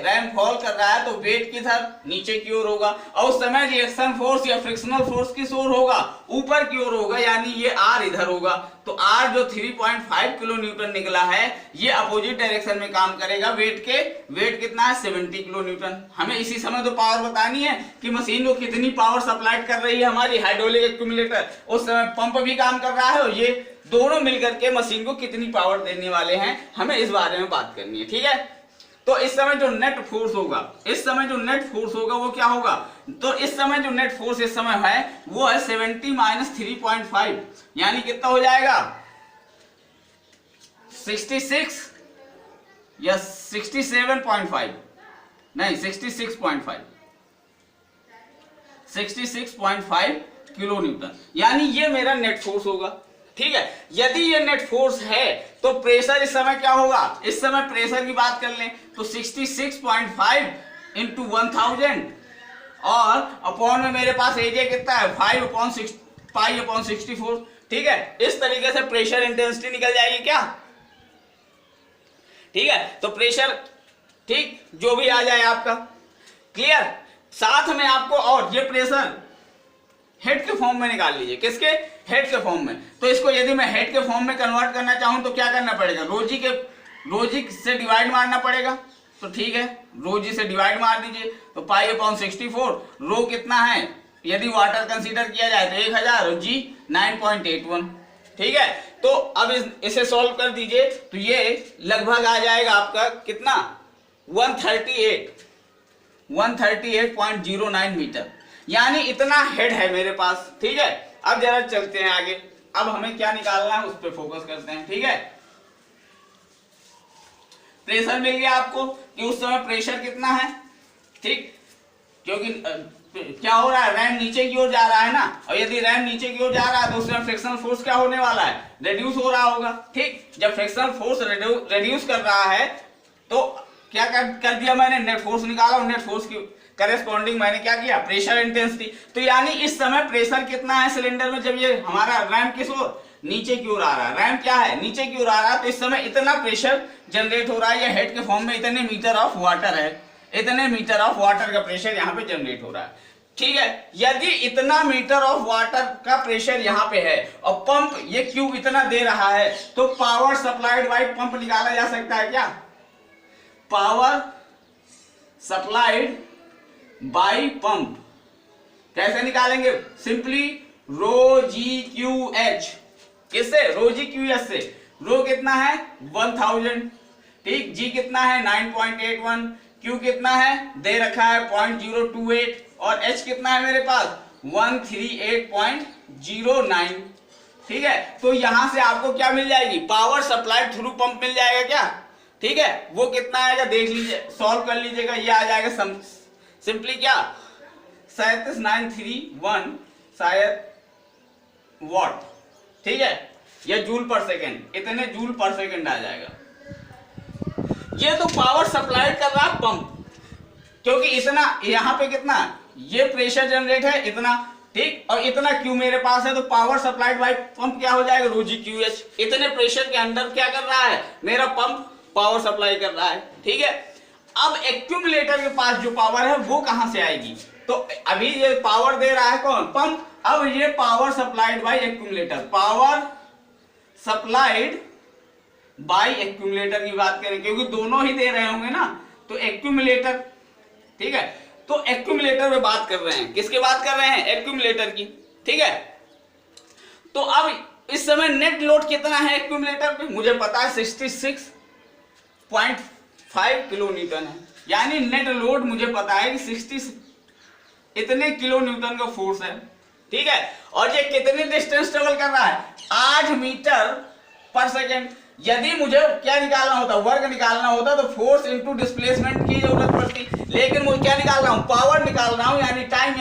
तो वेट किधर, नीचे की ओर होगा, और उस समय रिएक्शन फोर्स या फ्रिक्शनल फोर्स किस ओर होगा, ऊपर की ओर होगा, यानी ये आर इधर होगा। तो आर जो 3.5 किलो न्यूटन निकला है, ये अपोजिट डायरेक्शन में काम करेगा, वेट कितना है 70 किलो न्यूटन। हमें इसी समय तो पावर बतानी है कि मशीन को कितनी पावर सप्लाई कर रही है हमारी हाइड्रोलिक एक्यूमुलेटर, उस समय पंप भी काम कर रहा है, और ये दोनों मिलकर के मशीन को कितनी पावर देने वाले हैं, हमें इस बारे में बात करनी है, ठीक है। तो इस समय जो नेट फोर्स होगा, वो क्या होगा, तो इस समय जो नेट फोर्स इस समय है वो है 70 - 3.5, यानी कितना हो जाएगा 66 या 67.5, नहीं 66.5 किलो न्यूटन, यानी ये मेरा नेट फोर्स होगा, ठीक है। यदि ये नेट फोर्स है तो प्रेशर इस समय क्या होगा, इस समय प्रेशर की बात कर लें तो 66.5 × 1000 और अपॉन में मेरे पास एरिया कितना है 5/64। ठीक है, इस तरीके से प्रेशर इंटेंसिटी निकल जाएगी क्या। ठीक है, तो प्रेशर ठीक जो भी आ जाए आपका क्लियर। साथ में आपको और ये प्रेशर हेड के फॉर्म में निकाल लीजिए, किसके, हेड के फॉर्म में। तो इसको यदि मैं हेड के फॉर्म में कन्वर्ट करना चाहूं तो क्या करना पड़ेगा, रोजी से डिवाइड मारना पड़ेगा। तो ठीक है, रोजी से डिवाइड मार दीजिए, तो π/64। रो कितना है यदि वाटर कंसीडर किया जाए तो 1000 और जी 9.81। ठीक है, तो अब इसे सॉल्व कर दीजिए तो ये लगभग आ जाएगा आपका कितना 138.09 मीटर, यानी इतना हेड है मेरे पास। ठीक है, अब जरा चलते हैं आगे, अब हमें क्या निकालना है उस पर फोकस करते हैं। ठीक है, प्रेशर मिल गया आपको कि उस समय प्रेशर कितना है। ठीक, क्योंकि क्या हो रहा है, रैम नीचे की ओर जा रहा है ना, और यदि रैम नीचे की ओर जा रहा है तो उसमें फ्रिक्शनल फोर्स क्या होने वाला है, रिड्यूस हो रहा होगा। ठीक, जब फ्रिक्शनल फोर्स रिड्यूस कर रहा है तो क्या कर दिया मैंने, नेट फोर्स निकाला, और नेट फोर्स की करेस्पॉन्डिंग मैंने क्या किया, प्रेशर इंटेंसिटी। तो यानी इस समय प्रेशर कितना है सिलेंडर में, जब ये हमारा रैम किस ओर, नीचे की ओर आ रहा है, रैम क्या है, नीचे की ओर आ रहा है, तो इस समय इतना प्रेशर जनरेट हो रहा है, या हेड के फॉर्म में इतने मीटर ऑफ वाटर है, इतने मीटर ऑफ वाटर का प्रेशर यहाँ पे जनरेट हो रहा है। ठीक है, यदि इतना मीटर ऑफ वाटर का प्रेशर यहाँ पे है और पंप ये क्यू इतना दे रहा है, तो पावर सप्लाइड बाय पंप निकाला जा सकता है क्या, पावर सप्लाइड बाय पंप कैसे निकालेंगे, सिंपली रो जी क्यू एच, किससे, रो जी क्यू एच से। रो कितना है 1000, ठीक, जी कितना है 9.81, क्यू कितना है दे रखा है 0.028, और एच कितना है मेरे पास 138.09। ठीक है, तो यहां से आपको क्या मिल जाएगी, पावर सप्लाई थ्रू पंप मिल जाएगा क्या। ठीक है, वो कितना आएगा देख लीजिए, सॉल्व कर लीजिएगा, ये आ जाएगा सिंपली क्या 37931 शायद वॉट। ठीक है, या जूल पर सेकेंड, इतने जूल पर सेकेंड आ जाएगा। ये तो पावर सप्लाई कर रहा पंप, क्योंकि इतना यहां पे कितना ये प्रेशर जनरेट है इतना, ठीक, और इतना क्यू मेरे पास है, तो पावर सप्लाइड बाय पंप क्या हो जाएगा, रो जी क्यू एच। इतने प्रेशर के अंदर क्या कर रहा है मेरा पंप, पावर सप्लाई कर रहा है। ठीक है, अब एक्यूमुलेटर के पास जो पावर है वो कहां से आएगी, तो अभी ये पावर दे रहा है कौन, पंप, अब ये power supplied bye accumulator, power supplied bye accumulator की बात करें, क्योंकि दोनों ही दे रहे होंगे ना, तो एक्यूमुलेटर। ठीक है, तो एक्यूमुलेटर में बात कर रहे हैं, किसकी बात कर रहे हैं, एक्यूमुलेटर की। ठीक है, तो अब इस समय नेट लोड कितना है एक्यूमुलेटर पे, मुझे पता है 66.5 किलो न्यूटन है, यानी नेट लोड मुझे पता है कि 60 इतने किलो न्यूटन का फोर्स है। ठीक है, और ये कितनी डिस्टेंस ट्रेवल कर रहा है, 8 मीटर पर सेकेंड। यदि मुझे क्या निकालना होता, वर्क निकालना होता, तो फोर्स इनटू डिस्प्लेसमेंट की जरूरत पड़ती, लेकिन मुझे क्या निकाल रहा हूं, पावर निकाल रहा हूं, यानी टाइम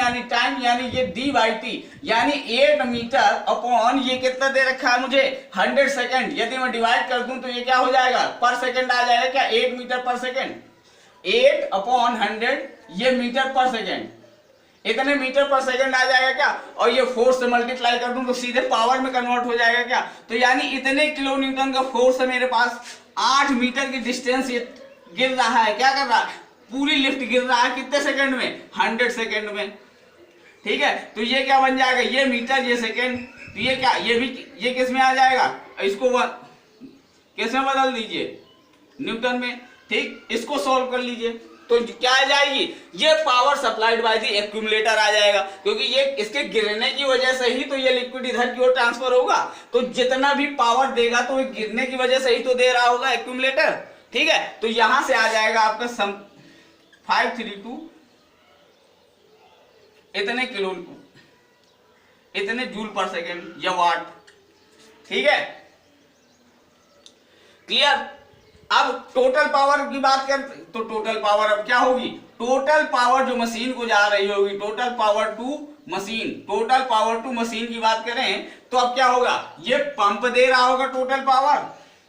यानी ये d/t, यानी 8 मीटर अपॉन ये कितना दे रखा है मुझे 100 सेकेंड। यदि मैं डिवाइड कर दूं तो ये क्या हो जाएगा, पर सेकेंड आ जाएगा क्या, 8 मीटर पर सेकेंड, 8/100 ये मीटर पर सेकेंड, इतने मीटर पर सेकंड आ जाएगा क्या, और ये फोर्स से मल्टीप्लाई कर दूं तो सीधे पावर में कन्वर्ट हो जाएगा क्या। तो यानी इतने किलो न्यूटन का फोर्स है मेरे पास, 8 मीटर की डिस्टेंस ये गिर रहा है, क्या कर रहा है, पूरी लिफ्ट गिर रहा है, कितने सेकंड में, 100 सेकंड में। ठीक है, तो ये क्या बन जाएगा, ये मीटर ये सेकंड, तो ये क्या, ये भी ये किस में आ जाएगा, इसको किस में बदल दीजिए, न्यूटन में। ठीक, इसको सॉल्व कर लीजिए तो क्या आ जाएगी, ये power supplied by the accumulator आ जाएगा, क्योंकि ये इसके गिरने की वजह से ही तो ये लिक्विड इधर की ओर ट्रांसफर होगा, तो जितना भी पावर देगा तो ये गिरने की वजह से ही तो दे रहा होगा एक्यूमुलेटर। ठीक है, तो यहां से आ जाएगा आपका 532 इतने किलो, इतने जूल पर सेकेंड या वाट। ठीक है, क्लियर। अब टोटल पावर की बात कर तो टोटल पावर अब क्या होगी, टोटल पावर जो मशीन को जा रही होगी, total power to machine, total power to machine की बात करें तो अब क्या होगा, ये पंप दे रहा होगा टोटल पावर।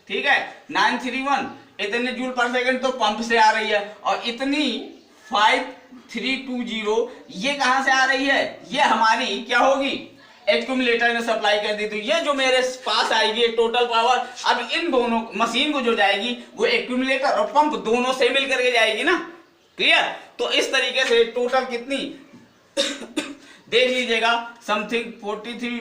ठीक है, 931 इतने जूल पर सेकंड तो पंप से आ रही है, और इतनी 5320 ये कहां से आ रही है, ये हमारी क्या होगी, एक्यूमुलेटर ने सप्लाई कर दी। तो ये जो मेरे पास आएगी टोटल पावर, अब इन दोनों मशीन को जो जाएगी वो एक्यूमुलेटर और पंप दोनों से मिल करके जाएगी ना, क्लियर। तो इस तरीके से टोटल कितनी देख लीजिएगा, समथिंग 43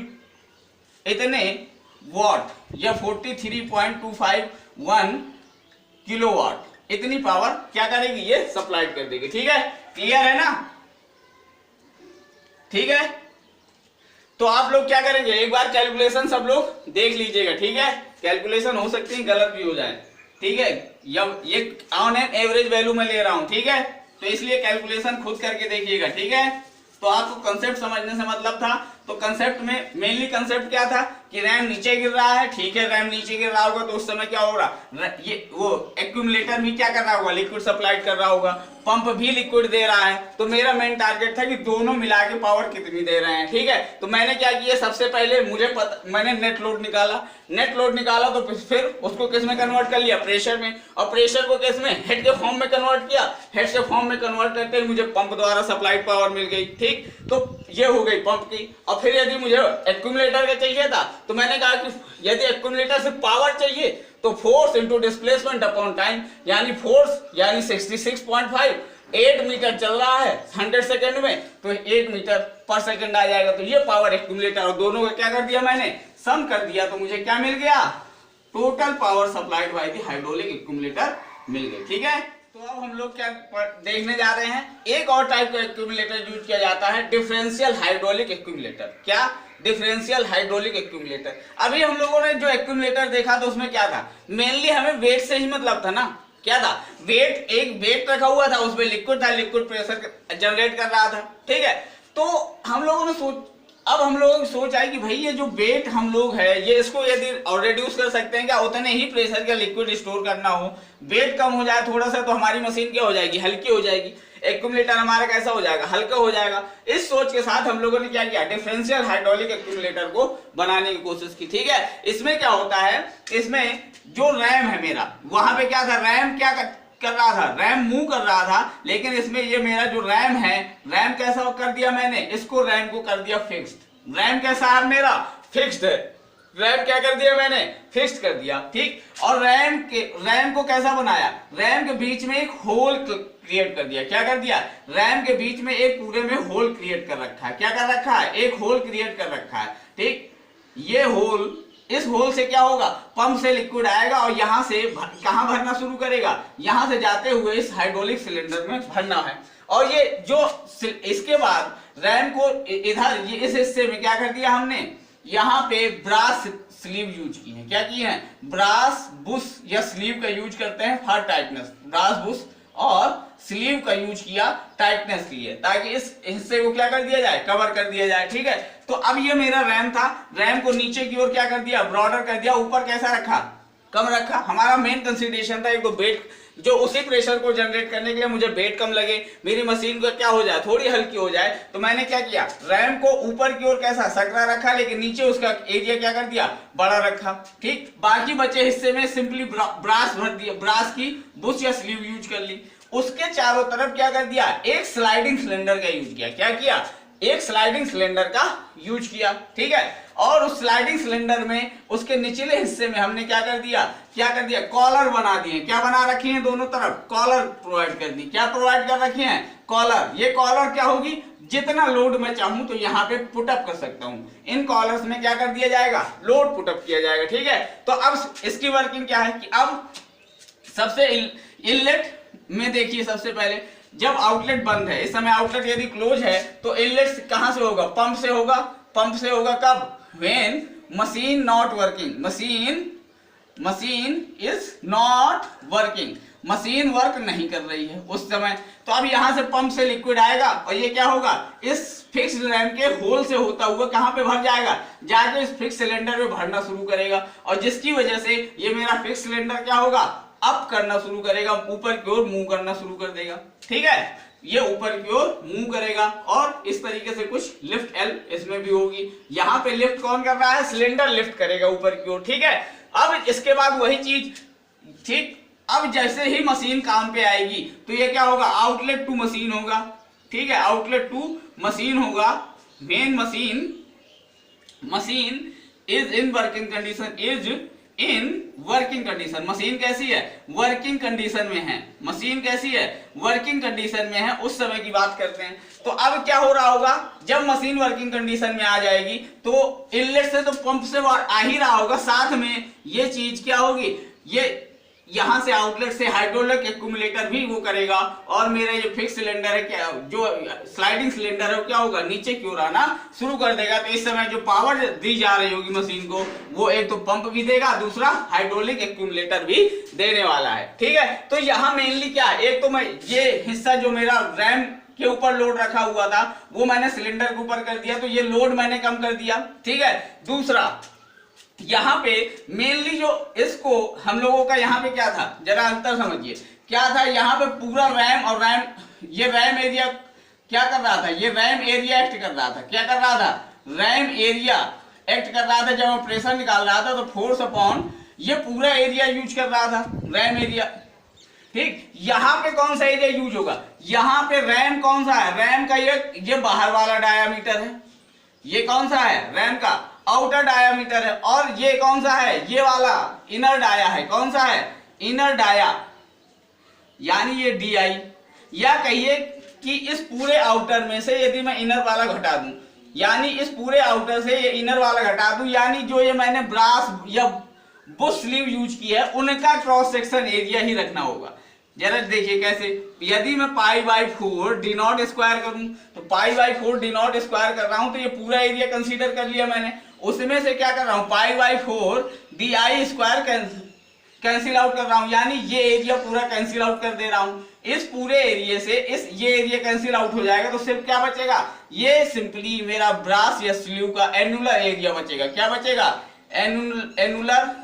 इतने वॉट या 43.251 किलोवाट इतनी पावर क्या करेगी, ये सप्लाई कर देगी। ठीक है, क्लियर है ना, ठीक है। तो आप लोग क्या करेंगे, एक बार कैलकुलेशन सब लोग देख लीजिएगा, ठीक है। कैलकुलेशन हो सकती है गलत भी हो जाए, ठीक है। ये ऑन एन एवरेज वैल्यू में ले रहा हूं, ठीक है, तो इसलिए कैलकुलेशन खुद करके देखिएगा, ठीक है। तो आपको कंसेप्ट समझने से मतलब था, तो कंसेप्ट में मेनली कंसेप्ट क्या था कि रैम नीचे गिर रहा है, ठीक है। रैम नीचे गिर रहा होगा तो उस समय क्या होगा, ये वो एक्यूमुलेटर भी क्या कर रहा होगा, लिक्विड सप्लाई कर रहा होगा, पंप भी लिक्विड दे रहा है। तो मेरा मेन टारगेट था कि दोनों मिला के पावर कितनी दे रहे हैं, ठीक है। तो मैंने क्या किया, सबसे पहले मुझे मैंने नेट लोड निकाला, तो फिर उसको किस में कन्वर्ट कर लिया, प्रेशर में, और प्रेशर को किस में, हेड के फॉर्म में कन्वर्ट किया। हेड के फॉर्म में कन्वर्ट करते मुझे पंप द्वारा सप्लाइड पावर मिल गई, ठीक। तो ये हो गई पंप की। और फिर यदि मुझे एक्यूमुलेटर का चाहिए था तो मैंने कहा कि यदि एक्यूमुलेटर से पावर चाहिए तो force into displacement upon time, यानी फोर्स यानी 66.5, 8 मीटर चल रहा है 100 सेकंड में, तो 8 मीटर पर सेकंड आ जाएगा। तो ये पावर एक्यूमुलेटर और दोनों का क्या कर दिया मैंने, सम कर दिया, तो मुझे क्या मिल गया, total power supplied by the hydraulic accumulator मिल गई, ठीक है। तो अब हम लोग क्या देखने जा रहे हैं, एक और टाइप का एक्यूमुलेटर यूज किया जाता है, डिफरेंशियल हाइड्रोलिक एक्यूमुलेटर। क्या, डिफरेंशियल हाइड्रोलिक एक्यूमुलेटर। अभी हम लोगों ने जो एक्यूमुलेटर देखा तो उसमें क्या था, मेनली हमें वेट से ही मतलब था ना, क्या था, वेट, एक वेट रखा हुआ था, उसमें लिक्विड था, लिक्विड प्रेशर जनरेट कर रहा था, ठीक है। तो हम लोगों ने अब हम लोगों की सोच आई कि भाई ये जो वेट हम लोग है, ये इसको यदि और रिड्यूस कर सकते हैं क्या, उतने ही प्रेशर का लिक्विड स्टोर करना हो, वेट कम हो जाए थोड़ा सा, तो हमारी मशीन क्या हो जाएगी, हल्की हो जाएगी, एक्यूमुलेटर हमारा कैसा हो जाएगा, हल्का हो जाएगा। इस सोच के साथ हम लोगों ने क्या किया, डिफरेंशियल हाइड्रोलिक एक्यूमुलेटर को बनाने की कोशिश की, ठीक है। इसमें क्या होता है, इसमें जो रैम है मेरा, वहां पे क्या था, रैम क्या कर रहा था, रैम मूव कर रहा था, लेकिन इसमें ये मेरा जो रैम है, रैम कैसा कर दिया मैंने, इसको रैम को कर दिया फिक्स्ड। रैम कैसा है मेरा, फिक्स्ड है, रैम क्या कर दिया मैंने, फिक्स्ड कर दिया, ठीक। और रैम को कैसा बनाया, रैम के बीच में एक होल क्रिएट कर दिया, क्या कर दिया, रैम के बीच में एक पूरे में होल क्रिएट कर रखा है, क्या कर रखा है, एक होल क्रिएट कर रखा है, ठीक। ये होल, इस होल से क्या होगा, पंप से लिक्विड आएगा और यहां से कहां भरना शुरू करेगा, यहां से जाते हुए इस हाइड्रोलिक सिलेंडर में भरना है। और ये जो इसके बाद रैम को इधर ये इस हिस्से में क्या कर दिया हमने, यहाँ पे ब्रास स्लीव यूज की है, क्या की है, ब्रास बुश या स्लीव का यूज करते हैं फॉर टाइटनेस, ब्रास बुश और स्लीव का यूज किया टाइटनेस के लिए, ताकि इस हिस्से को क्या कर दिया जाए, कवर कर दिया जाए, ठीक है। तो अब ये मेरा रैम था, रैम को नीचे की ओर क्या कर दिया, ब्रॉडर कर दिया, ऊपर कैसा रखा, कम रखा। हमारा मेन कंसिडरेशन था एक तो वेट, जो उसी प्रेशर को जनरेट करने के लिए मुझे वेट कम लगे, मेरी मशीन को क्या हो जाए, थोड़ी हल्की हो जाए। तो मैंने क्या किया, रैम को ऊपर की ओर कैसा सकरा रखा, लेकिन नीचे उसका एरिया क्या कर दिया, बड़ा रखा, ठीक। बाकी बचे हिस्से में सिंपली ब्रास भर दिया, ब्रास की बुश या स्लीव यूज कर ली। उसके चारों तरफ क्या कर दिया, एक स्लाइडिंग सिलेंडर का यूज किया, क्या किया, एक स्लाइडिंग सिलेंडर का यूज किया, ठीक है। और उस स्लाइडिंग सिलेंडर में उसके निचले हिस्से में हमने क्या कर दिया, कॉलर बना दिए, क्या बना रखी है, दोनों तरफ कॉलर प्रोवाइड कर दी, क्या प्रोवाइड कर रखी है, कॉलर। ये कॉलर क्या होगी, जितना लोड मैं चाहूं तो यहाँ पे पुटअप कर सकता हूं, इन कॉलर्स में क्या कर दिया जाएगा, लोड पुटअप किया जाएगा, ठीक है। तो अब इसकी वर्किंग क्या है कि अब सबसे इनलेट में देखिए, सबसे पहले जब आउटलेट बंद है, इस समय आउटलेट यदि क्लोज है तो इनलेट कहां से होगा, पंप से होगा, पंप से होगा कब, when machine not working, machine is not working, machine work नहीं कर रही है उस समय। तो अब यहां से पंप से लिक्विड आएगा और ये क्या होगा, इस फिक्स्ड रैम के होल से होता हुआ कहां पे भर जाएगा, जाके इस फिक्स सिलेंडर में भरना शुरू करेगा, और जिसकी वजह से ये मेरा फिक्स सिलेंडर क्या होगा, अप करना शुरू करेगा, ऊपर की ओर मूव करना शुरू कर देगा, ठीक है। ये ऊपर की ओर मूव करेगा और इस तरीके से कुछ लिफ्ट एल इसमें भी होगी। यहाँ पे लिफ्ट कौन कर रहा है, सिलेंडर लिफ्ट करेगा ऊपर की ओर, ठीक है। अब इसके बाद वही चीज, ठीक, अब जैसे ही मशीन काम पे आएगी तो ये क्या होगा, आउटलेट टू मशीन होगा, ठीक है, आउटलेट टू मशीन होगा। Main machine is in working condition, is in working condition. Machine कैसी है, वर्किंग कंडीशन में है। मशीन कैसी है, वर्किंग कंडीशन में है। उस समय की बात करते हैं। तो अब क्या हो रहा होगा, जब मशीन वर्किंग कंडीशन में आ जाएगी तो इनलेट से तो पंप से आ ही रहा होगा, साथ में ये चीज क्या होगी, ये यहां से आउटलेट से हाइड्रोलिक एक्यूमुलेटर भी वो करेगा, और मेरा ये फिक्स सिलेंडर है, क्या जो स्लाइडिंग सिलेंडर है, वो क्या होगा, नीचे की ओर आना शुरू कर देगा। तो इस समय जो पावर दी जा रही होगी मशीन को, वो एक तो पंप भी देगा, दूसरा हाइड्रोलिक एक्यूमुलेटर भी देने वाला है, ठीक है। तो यहाँ मेनली क्या है, एक तो मैं ये हिस्सा जो मेरा रैम के ऊपर लोड रखा हुआ था वो मैंने सिलेंडर के ऊपर कर दिया, तो ये लोड मैंने कम कर दिया, ठीक है। दूसरा यहाँ पे मेनली जो इसको हम लोगों का यहाँ पे क्या था, जरा अंतर समझिए, क्या था यहाँ पे पूरा रैम, और ये रैम एरिया क्या कर रहा था, ये रैम एरिया एक्ट कर रहा था, क्या कर रहा था, रैम एरिया एक्ट कर रहा था। जब मैं प्रेशर निकाल रहा था तो फोर्स अपॉन ये पूरा एरिया यूज कर रहा था, रैम एरिया, ठीक। यहाँ पे कौन सा एरिया यूज होगा, यहाँ पे रैम कौन सा है, रैम का ये बाहर वाला डायामीटर है, ये कौन सा है, रैम का आउटर डायामीटर है, और ये कौन सा है, ये वाला इनर डाया है, कौन सा है, इनर डाया, यानी ये DI। या कहिए कि इस पूरे आउटर में से यदि मैं इनर वाला घटा दूं, यानी इस पूरे आउटर से ये इनर वाला घटा दूं, यानी जो ये मैंने ब्रास या बुश स्लीव यूज की है उनका क्रॉस सेक्शन एरिया ही रखना होगा। जरा देखिए कैसे, यदि मैं π/4 d0 स्क्वायर करूं, तो π/4 d0 स्क्वायर कर रहा हूं, तो ये पूरा एरिया कंसीडर कर लिया मैंने, उसमें से क्या कर रहा हूं, π/4 di स्क्वायर कैंसिल आउट कर रहा हूं, यानी ये एरिया पूरा कैंसिल आउट कर दे रहा हूं। इस पूरे एरिया से ये एरिया कैंसिल आउट हो जाएगा, तो सिर्फ क्या बचेगा, ये सिंपली मेरा ब्रास या स्लीव का एनुलर एरिया बचेगा। क्या बचेगा, एनुलर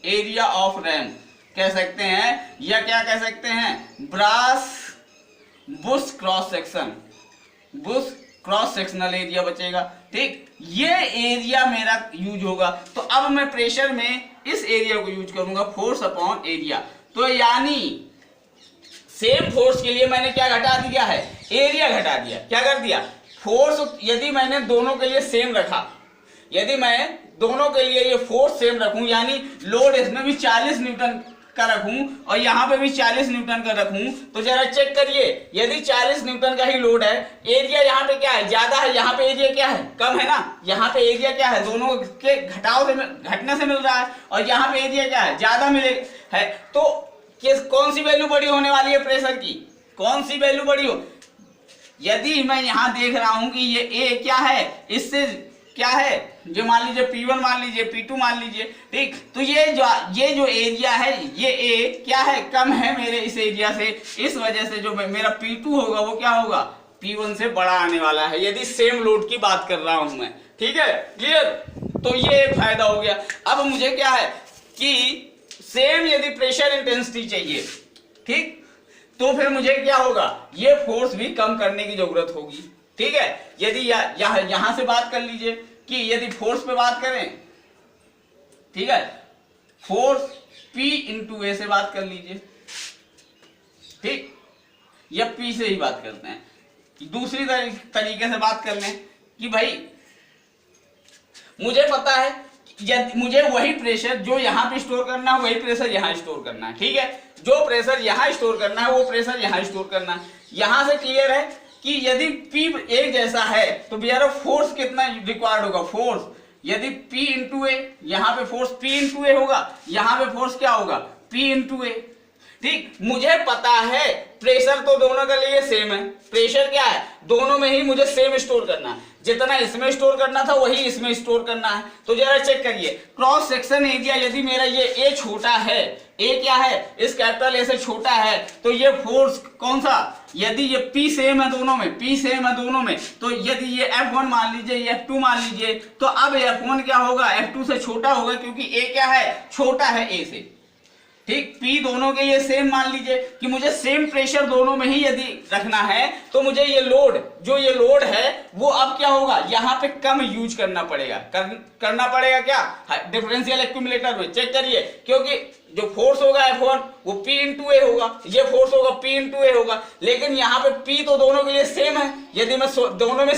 एरिया ऑफ रैम कह सकते हैं, या क्या कह सकते हैं, brass bush cross section, bush cross sectional area बचेगा, ठीक। ये एरिया मेरा यूज होगा। तो अब मैं प्रेशर में इस एरिया को यूज करूंगा, फोर्स अपॉन एरिया। तो यानी सेम फोर्स के लिए मैंने क्या घटा दिया है, एरिया घटा दिया। क्या कर दिया, फोर्स यदि मैंने दोनों के लिए सेम रखा, यदि मैं दोनों के लिए ये फोर्स सेम रखूं, यानी लोड इसमें भी 40 न्यूटन का रखूं और यहाँ पे भी 40 न्यूटन का रखूं, तो जरा चेक करिए, यदि 40 न्यूटन का ही लोड है, एरिया यहाँ पे क्या है, ज्यादा है, यहाँ पे एरिया क्या है, कम है ना। यहाँ पे एरिया क्या है, दोनों के घटने से मिल रहा है, और यहाँ पे एरिया क्या है, ज्यादा मिले है। तो कौन सी वैल्यू बड़ी होने वाली है प्रेशर की, कौन सी वैल्यू बड़ी हो, यदि मैं यहाँ देख रहा हूं कि ये ए क्या है, इससे क्या है, जो मान लीजिए P1 मान लीजिए, P2 मान लीजिए, ठीक। तो ये जो एरिया है, ये ए क्या है, कम है मेरे इस एरिया से, इस वजह से जो मेरा P2 होगा वो क्या होगा, P1 से बड़ा आने वाला है, यदि सेम लोड की बात कर रहा हूं मैं, ठीक है, क्लियर। तो ये फायदा हो गया। अब मुझे क्या है कि सेम यदि प्रेशर इंटेंसिटी चाहिए, ठीक, तो फिर मुझे क्या होगा, ये फोर्स भी कम करने की जरूरत होगी, ठीक है। यदि यहां से बात कर लीजिए कि यदि फोर्स पे बात करें, ठीक है, फोर्स P इंटू ए से बात कर लीजिए, ठीक, या P से ही बात करते हैं। दूसरी तरीके से बात कर लें कि भाई मुझे पता है, मुझे वही प्रेशर जो यहाँ पे स्टोर करना है वही प्रेशर यहाँ स्टोर करना है, ठीक है। जो प्रेशर यहाँ स्टोर करना है वो प्रेशर यहाँ स्टोर करना है। यहां से क्लियर है कि यदि P एक जैसा है तो भैया फोर्स कितना रिक्वायर्ड होगा, फोर्स यदि P इंटू ए, यहाँ पे फोर्स P इंटू ए होगा, यहाँ पे फोर्स क्या होगा, P इंटू ए, ठीक। मुझे पता है प्रेशर तो दोनों के लिए सेम है, प्रेशर क्या है, दोनों में ही मुझे सेम स्टोर करना है, जितना इसमें स्टोर करना था वही इसमें स्टोर करना है। तो जरा चेक करिए, क्रॉस सेक्शन एरिया यदि मेरा ये ए छोटा है, ए क्या है, इस कैपिटल ए से छोटा है, तो ये फोर्स कौन सा, यदि ये P सेम है दोनों में, P सेम है दोनों में, तो यदि ये F1 मान लीजिए, ये F2 मान लीजिए, तो अब F1 क्या होगा, F2 से छोटा होगा, क्योंकि ए क्या है, छोटा है ए से। ठीक, P दोनों के लिए सेम मान लीजिए कि मुझे सेम प्रेशर दोनों में ही यदि रखना है तो मुझे ये लोड है वो अब क्या होगा, यहाँ पे कम यूज करना पड़ेगा। करना पड़ेगा क्या, डिफरेंशियल एक्यूमुलेटर में चेक करिए, क्योंकि जो फोर्स होगा F1 वो P इंटू ए होगा, ये फोर्स होगा P इंटू ए होगा, लेकिन यहाँ पे P तो दोनों के लिए सेम है। यदि मैं दोनों में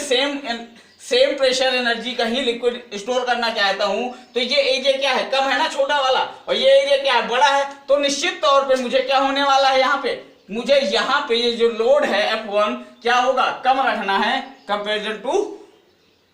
सेम प्रेशर एनर्जी का ही लिक्विड स्टोर करना चाहता हूं तो ये एरिया क्या है, कम है ना छोटा वाला, और ये एरिया क्या है, बड़ा है, तो निश्चित तौर पे मुझे क्या होने वाला है, मुझे यहाँ पे ये जो लोड है F1 क्या होगा, कम रखना है comparison to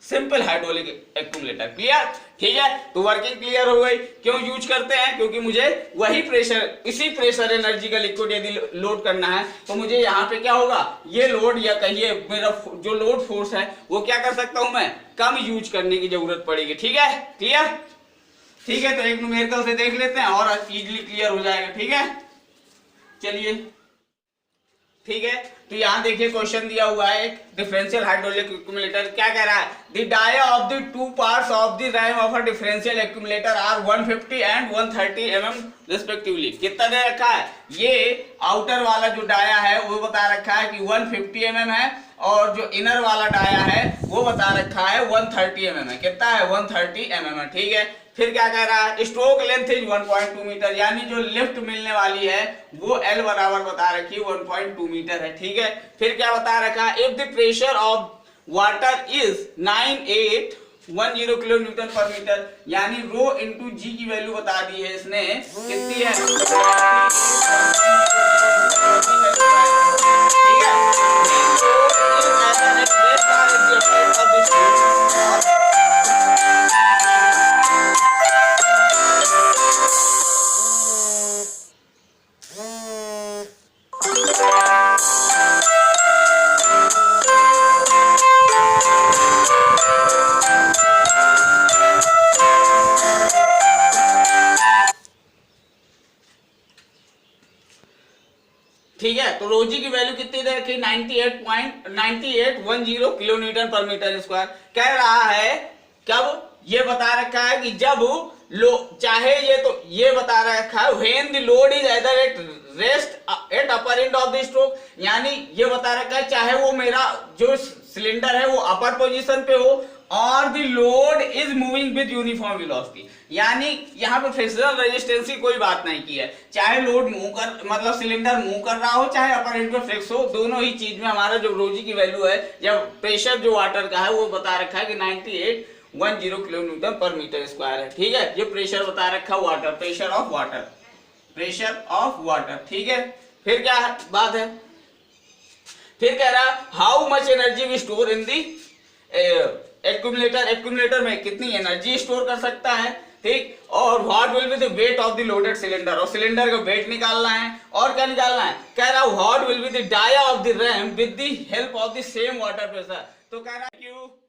simple hydraulic accumulator. Clear, ठीक है, तो वर्किंग क्लियर हो गई। क्यों यूज करते हैं, क्योंकि मुझे वही प्रेशर, इसी प्रेशर एनर्जी का लिक्विड यदि लोड करना है तो मुझे यहाँ पे क्या होगा, ये लोड या कहिए मेरा जो लोड फोर्स है वो क्या कर सकता हूं मैं, कम यूज करने की जरूरत पड़ेगी। ठीक है, क्लियर, ठीक है, तो एक न्यूमेरिकल से देख लेते हैं और इजीली क्लियर हो जाएगा। ठीक है, चलिए, ठीक है, तो यहां देखिए क्वेश्चन दिया हुआ है, डिफरेंशियल हाइड्रोलिक एक्यूमुलेटर क्या कह रहा है, the dia of the two parts of the ram of a differential accumulator are 150 and 130 mm respectively. कितना दे रखा है, ये आउटर वाला जो डाया है वो बता रखा है कि 150 mm है, और जो इनर वाला डाया है वो बता रखा है 130 mm है। कितना है, 130 mm है। ठीक है, फिर क्या कह रहा है, स्ट्रोक लेंथ इज 1.2 मीटर, यानी जो लिफ्ट मिलने वाली है वो L बराबर बता रखी है 1.2 मीटर है। ठीक है, फिर क्या बता रखा है, if the pressure of water is 9810 kilo Newton पर मीटर, यानी रो इंटू जी की वैल्यू बता दी है इसने, कितनी है, ठीक है, ठीक है, तो रोजी की वैल्यू कितनी दे रखी, 98.9810 किलो न्यूटन पर मीटर स्क्वायर। कह रहा है कब, ये बता रखा है कि जब चाहे ये बता रखा है when the load is either at rest at upper end of the stroke, यानी ये बता रखा है चाहे वो मेरा जो सिलेंडर है वो अपर पोजीशन पे हो और the load is moving with uniform velocity, यानी यहाँ पे फ्रिक्शनल रेजिस्टेंस की कोई बात नहीं की है, चाहे लोड मूव कर, मतलब सिलेंडर मूव कर रहा हो, चाहे अपर एंड पे फ्रिक्स हो, दोनों ही चीज में हमारा जो रोजी की वैल्यू है या प्रेशर जो वाटर का है वो बता रखा है कि 9810 किलो न्यूटन पर मीटर स्क्वायर है। ठीक है, ये प्रेशर बता रखा वाटर, प्रेशर ऑफ वाटर। ठीक है, फिर क्या बात है, फिर कह रहा how much energy we store in the accumulator में कितनी एनर्जी स्टोर कर सकता है। ठीक, और what will be the weight of the loaded cylinder, और सिलेंडर का वेट निकालना है, और क्या निकालना है, कह रहा what will be the dia of the ram with the help of the same water pressure. तो कह रहा क्यू